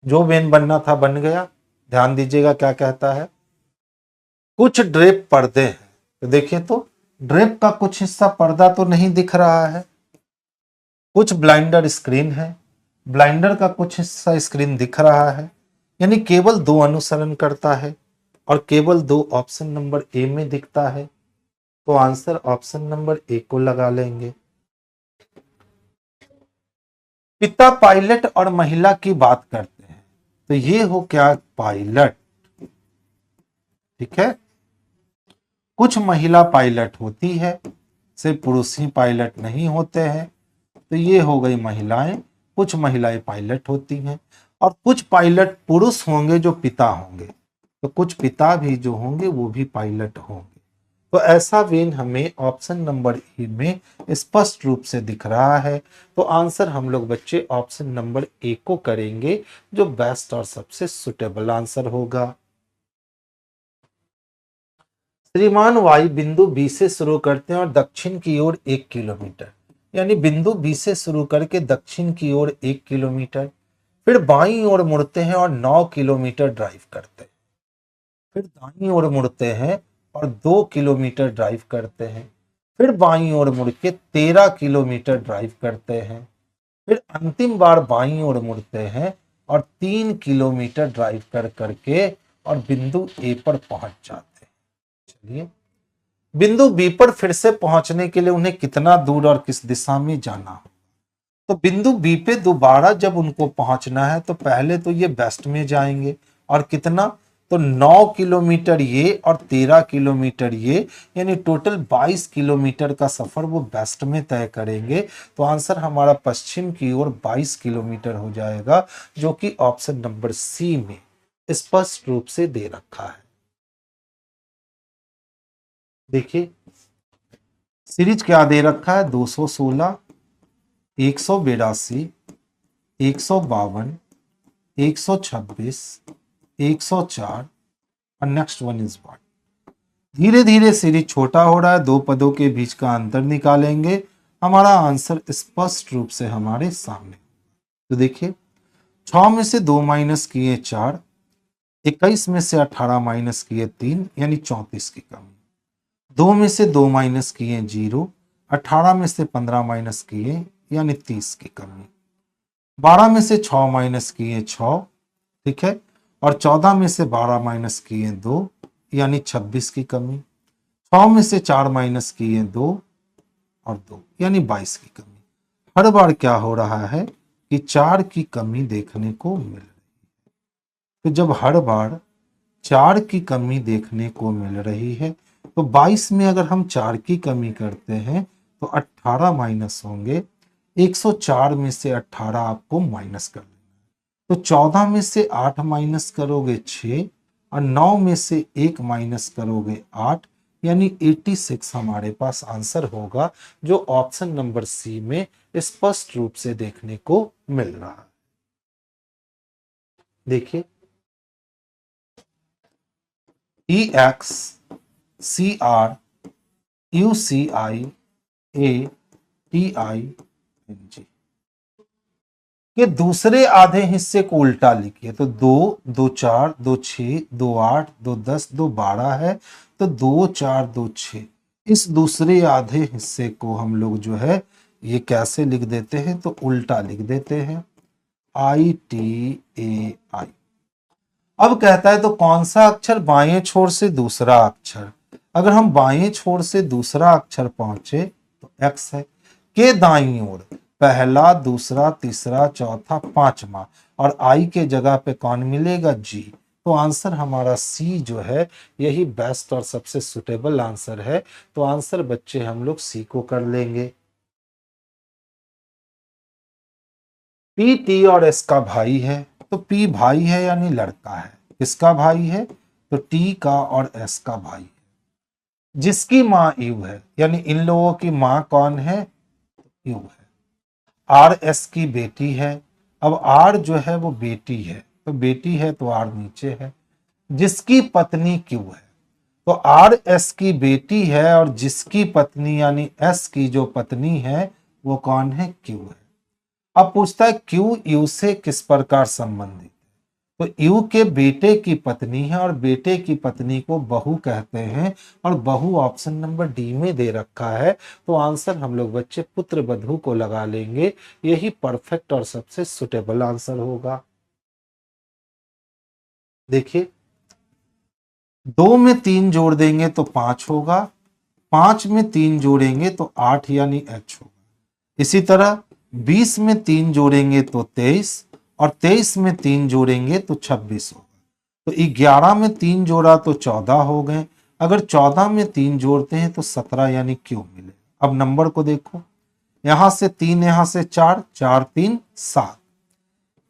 जो वेन बनना था बन गया। ध्यान दीजिएगा क्या कहता है, कुछ ड्रेप पर्दे हैं। तो देखिए तो ड्रेप का कुछ हिस्सा पर्दा तो नहीं दिख रहा है। कुछ ब्लाइंडर स्क्रीन है, ब्लाइंडर का कुछ हिस्सा स्क्रीन दिख रहा है, यानी केवल 2 अनुसरण करता है और केवल 2 ऑप्शन नंबर ए में दिखता है। तो आंसर ऑप्शन नंबर ए को लगा लेंगे। पिता पायलट और महिला की बात करते हैं, तो ये हो क्या? पायलट। ठीक है, कुछ महिला पायलट होती है, सिर्फ पुरुष ही पायलट नहीं होते हैं, तो ये हो गई महिलाएं। कुछ महिलाएं पायलट होती हैं, और कुछ पायलट पुरुष होंगे जो पिता होंगे, तो कुछ पिता भी जो होंगे वो भी पायलट होंगे। तो ऐसा वेन हमें ऑप्शन नंबर ए में स्पष्ट रूप से दिख रहा है। तो आंसर हम लोग बच्चे ऑप्शन नंबर ए को करेंगे, जो बेस्ट और सबसे सुटेबल आंसर होगा। श्रीमान वाई बिंदु बी से शुरू करते हैं और दक्षिण की ओर 1 किलोमीटर, यानी बिंदु बी से शुरू करके दक्षिण की ओर 1 किलोमीटर, फिर बाईं ओर मुड़ते हैं और 9 किलोमीटर ड्राइव करते हैं, फिर दाईं ओर मुड़ते हैं और 2 किलोमीटर ड्राइव करते हैं, फिर बाईं ओर मुड़ के 13 किलोमीटर ड्राइव करते हैं, फिर अंतिम बार बाईं ओर मुड़ते हैं और 3 किलोमीटर ड्राइव कर करके और बिंदु ए पर पहुंच जाते हैं। चलिए, बिंदु बी पर फिर से पहुंचने के लिए उन्हें कितना दूर और किस दिशा में जाना हो? तो बिंदु बी पे दोबारा जब उनको पहुंचना है तो पहले तो ये वेस्ट में जाएंगे, और कितना? तो 9 किलोमीटर ये और 13 किलोमीटर ये, यानी टोटल 22 किलोमीटर का सफर वो वेस्ट में तय करेंगे। तो आंसर हमारा पश्चिम की ओर 22 किलोमीटर हो जाएगा, जो कि ऑप्शन नंबर सी में स्पष्ट रूप से दे रखा है। देखिए सीरीज क्या दे रखा है? 216, 182, 152, 126, 104 और नेक्स्ट वन इज व्हाट। धीरे धीरे सीरीज छोटा हो रहा है, 2 पदों के बीच का अंतर निकालेंगे, हमारा आंसर स्पष्ट रूप से हमारे सामने। तो देखिए 6 में से 2 माइनस किए 4, 21 में से 18 माइनस किए 3, यानी 34 की कमी। 2 में से 2 माइनस किए 0, 18 में से 15 माइनस किए यानी 30 की कमी। 12 में से 6 माइनस किए 6, ठीक है, और 14 में से 12 माइनस किए 2, यानी 26 की कमी। 6 में से 4 माइनस किए 2 और 2, यानी 22 की कमी। हर बार क्या हो रहा है कि 4 की कमी देखने को मिल रही है। तो जब हर बार 4 की कमी देखने को मिल रही है, तो 22 में अगर हम 4 की कमी करते हैं तो 18 माइनस होंगे। 104 में से 18 आपको माइनस कर लेना है। तो 14 में से 8 माइनस करोगे 6, और 9 में से 1 माइनस करोगे 8, यानी 86 हमारे पास आंसर होगा, जो ऑप्शन नंबर सी में स्पष्ट रूप से देखने को मिल रहा है। देखिए, EX CR UCI ATING के दूसरे आधे हिस्से को उल्टा लिखिए। तो 2 2 4 2 6 2 8 2 10 2 12 है, तो 2 4 2 6 इस दूसरे आधे हिस्से को हम लोग जो है ये कैसे लिख देते हैं, तो उल्टा लिख देते हैं, ITAI। अब कहता है तो कौन सा अक्षर बाएं छोर से दूसरा अक्षर, अगर हम बाएं छोर से दूसरा अक्षर पहुंचे तो एक्स है। के दाईं ओर पहला, दूसरा, तीसरा, चौथा, पांचवा, और आई के जगह पे कौन मिलेगा, जी। तो आंसर हमारा सी जो है यही बेस्ट और सबसे सुटेबल आंसर है। तो आंसर बच्चे हम लोग सी को कर लेंगे। पी टी और एस का भाई है, तो पी भाई है यानी लड़का है। किसका भाई है, तो टी का और एस का भाई है। जिसकी मां यू है, यानी इन लोगों की मां कौन है, यू है। आर एस की बेटी है। अब आर जो है वो बेटी है, तो बेटी है तो आर नीचे है। जिसकी पत्नी क्यू है, तो आर एस की बेटी है, और जिसकी पत्नी यानी एस की जो पत्नी है वो कौन है, क्यू है। अब पूछता है क्यू यू से किस प्रकार संबंधित, तो यू के बेटे की पत्नी है, और बेटे की पत्नी को बहू कहते हैं, और बहू ऑप्शन नंबर डी में दे रखा है। तो आंसर हम लोग बच्चे पुत्र वधू को लगा लेंगे, यही परफेक्ट और सबसे सुटेबल आंसर होगा। देखिए, 2 में 3 जोड़ देंगे तो 5 होगा, 5 में 3 जोड़ेंगे तो 8 यानी एच होगा। इसी तरह 20 में 3 जोड़ेंगे तो 23, और 23 में 3 जोड़ेंगे तो 26 होगा। तो 11 में 3 जोड़ा तो 14 हो गए। अगर 14 में 3 जोड़ते हैं तो 17 यानी क्यों मिले। अब नंबर को देखो, यहां से 3, यहां से 4, 4 3 7,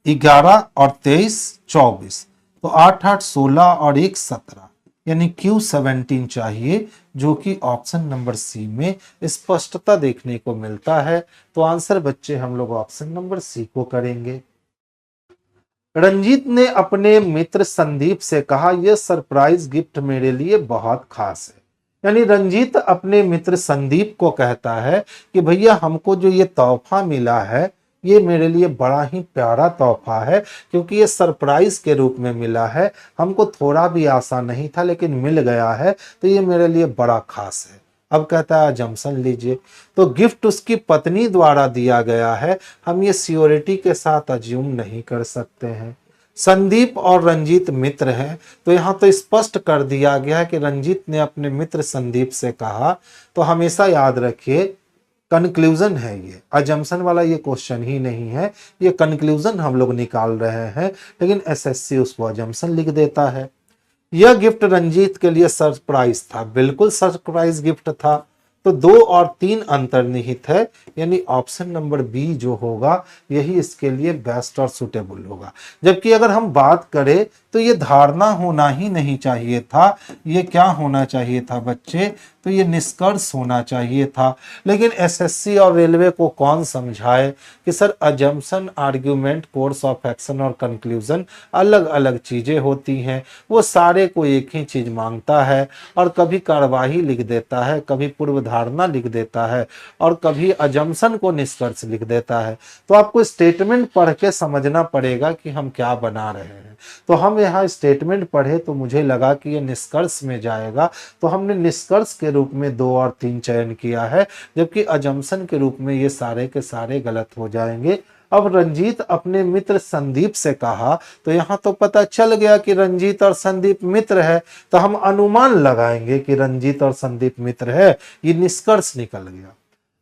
11 और 23 24, तो 8 8 16 और 1 17, यानी क्यू 17 चाहिए, जो कि ऑप्शन नंबर सी में स्पष्टता देखने को मिलता है। तो आंसर बच्चे हम लोग ऑप्शन नंबर सी को करेंगे। रंजीत ने अपने मित्र संदीप से कहा, यह सरप्राइज गिफ्ट मेरे लिए बहुत खास है। यानी रंजीत अपने मित्र संदीप को कहता है कि भैया हमको जो ये तोहफा मिला है ये मेरे लिए बड़ा ही प्यारा तोहफा है, क्योंकि ये सरप्राइज के रूप में मिला है। हमको थोड़ा भी आशा नहीं था लेकिन मिल गया है, तो ये मेरे लिए बड़ा खास है। अब कहता है जमसन लीजिए। तो गिफ्ट उसकी पत्नी द्वारा दिया गया है, हम ये सियोरिटी के साथ अज्यूम नहीं कर सकते हैं। संदीप और रंजीत मित्र हैं, तो यहाँ तो स्पष्ट कर दिया गया है कि रंजीत ने अपने मित्र संदीप से कहा। तो हमेशा याद रखिए कंक्लूजन है, ये अजम्पशन वाला ये क्वेश्चन ही नहीं है, ये कंक्लूजन हम लोग निकाल रहे हैं, लेकिन एसएससी उसको अजम्पशन लिख देता है। यह गिफ्ट रंजीत के लिए सरप्राइज था, बिल्कुल सरप्राइज गिफ्ट था। तो 2 और 3 अंतर्निहित है, यानी ऑप्शन नंबर बी जो होगा यही इसके लिए बेस्ट और सुटेबल होगा। जबकि अगर हम बात करें तो ये धारणा होना ही नहीं चाहिए था, ये क्या होना चाहिए था बच्चे, तो ये निष्कर्ष होना चाहिए था। लेकिन एसएससी और रेलवे को कौन समझाए कि sir assumption, argument, course of action और कंक्लूजन अलग अलग चीजें होती हैं। वो सारे को एक ही चीज मांगता है, और कभी कार्यवाही लिख देता है, कभी पूर्व धारणा लिख देता है, और कभी अजम्पशन को निष्कर्ष लिख देता है। तो आपको स्टेटमेंट पढ़ के समझना पड़ेगा कि हम क्या बना रहे हैं। तो हम यहाँ स्टेटमेंट पढ़े तो मुझे लगा कि ये निष्कर्ष में जाएगा, तो हमने निष्कर्ष के रूप में 2 और 3 चयन किया है, जबकि अजम्पशन के रूप में ये सारे के सारे गलत हो जाएंगे। अब रंजीत अपने मित्र संदीप से कहा, तो यहाँ तो पता चल गया कि रंजीत और संदीप मित्र है, तो हम अनुमान लगाएंगे कि रंजीत और संदीप मित्र है, ये निष्कर्ष निकल गया।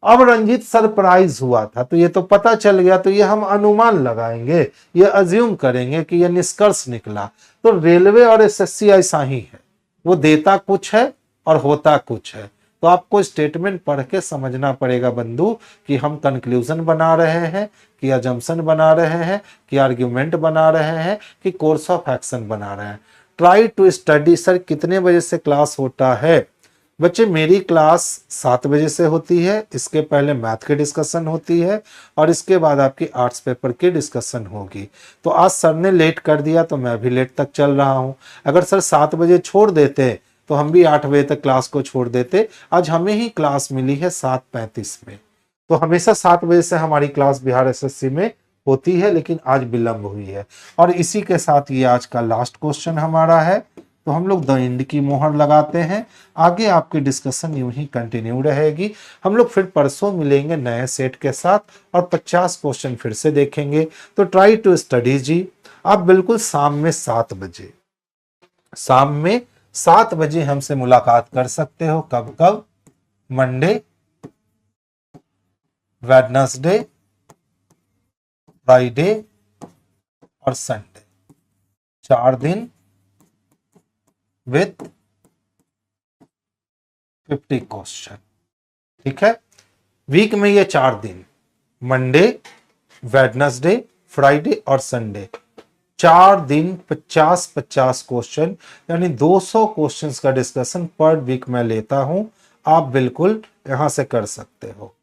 अब रंजीत सरप्राइज हुआ था, तो ये तो पता चल गया, तो ये हम अनुमान लगाएंगे, ये अज्यूम करेंगे कि ये निष्कर्ष निकला। तो रेलवे और एसएससी ऐसा ही है, वो देता कुछ है और होता कुछ है। तो आपको स्टेटमेंट पढ़ के समझना पड़ेगा बंधु कि हम कंक्लूजन बना रहे हैं, कि अजम्पशन बना रहे हैं, कि आर्ग्यूमेंट बना रहे हैं, कि कोर्स ऑफ एक्शन बना रहे हैं। Try to study. सर कितने बजे से क्लास होता है? बच्चे मेरी क्लास 7 बजे से होती है, इसके पहले मैथ की डिस्कशन होती है और इसके बाद आपकी आर्ट्स पेपर की डिस्कशन होगी। तो आज सर ने लेट कर दिया तो मैं भी लेट तक चल रहा हूं। अगर सर 7 बजे छोड़ देते तो हम भी 8 बजे तक क्लास को छोड़ देते। आज हमें ही क्लास मिली है 7:35 में। तो हमेशा 7 बजे से हमारी क्लास बिहार एसएससी में होती है, लेकिन आज विलंब हुई है। और इसी के साथ ये आज का लास्ट क्वेश्चन हमारा है, तो हम लोग द एंड की मोहर लगाते हैं। आगे आपकी डिस्कशन यूं ही कंटिन्यू रहेगी। हम लोग फिर परसों मिलेंगे नए सेट के साथ और 50 क्वेश्चन फिर से देखेंगे। तो ट्राई टू स्टडी जी। आप बिल्कुल शाम में 7 बजे, शाम में 7 बजे हमसे मुलाकात कर सकते हो। कब कब? मंडे, वेडनेसडे, फ्राइडे और संडे, 4 दिन विथ 50 क्वेश्चन। ठीक है, वीक में ये 4 दिन, मंडे, वेडनेसडे, फ्राइडे और संडे, 4 दिन 50-50 क्वेश्चन, यानी 200 क्वेश्चंस का डिस्कशन पर वीक में लेता हूं। आप बिल्कुल यहां से कर सकते हो।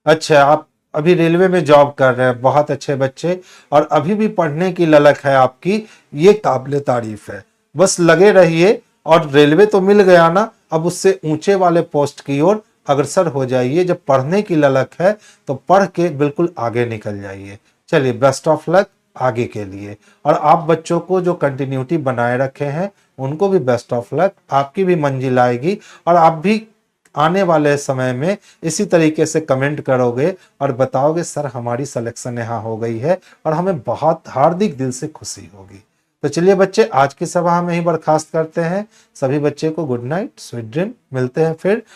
अच्छा, आप अभी रेलवे में जॉब कर रहे हैं, बहुत अच्छे बच्चे, और अभी भी पढ़ने की ललक है आपकी, ये काबिले तारीफ है। बस लगे रहिए और रेलवे तो मिल गया ना, अब उससे ऊंचे वाले पोस्ट की ओर अग्रसर हो जाइए। जब पढ़ने की ललक है तो पढ़ के बिल्कुल आगे निकल जाइए। चलिए, बेस्ट ऑफ लक आगे के लिए। और आप बच्चों को जो कंटिन्यूटी बनाए रखे हैं उनको भी बेस्ट ऑफ लक। आपकी भी मंजिल आएगी और आप भी आने वाले समय में इसी तरीके से कमेंट करोगे और बताओगे सर हमारी सिलेक्शन यहाँ हो गई है, और हमें बहुत हार्दिक दिल से खुशी होगी। तो चलिए बच्चे, आज की सभा में ही बर्खास्त करते हैं। सभी बच्चे को गुड नाइट, स्वीट ड्रीम। मिलते हैं फिर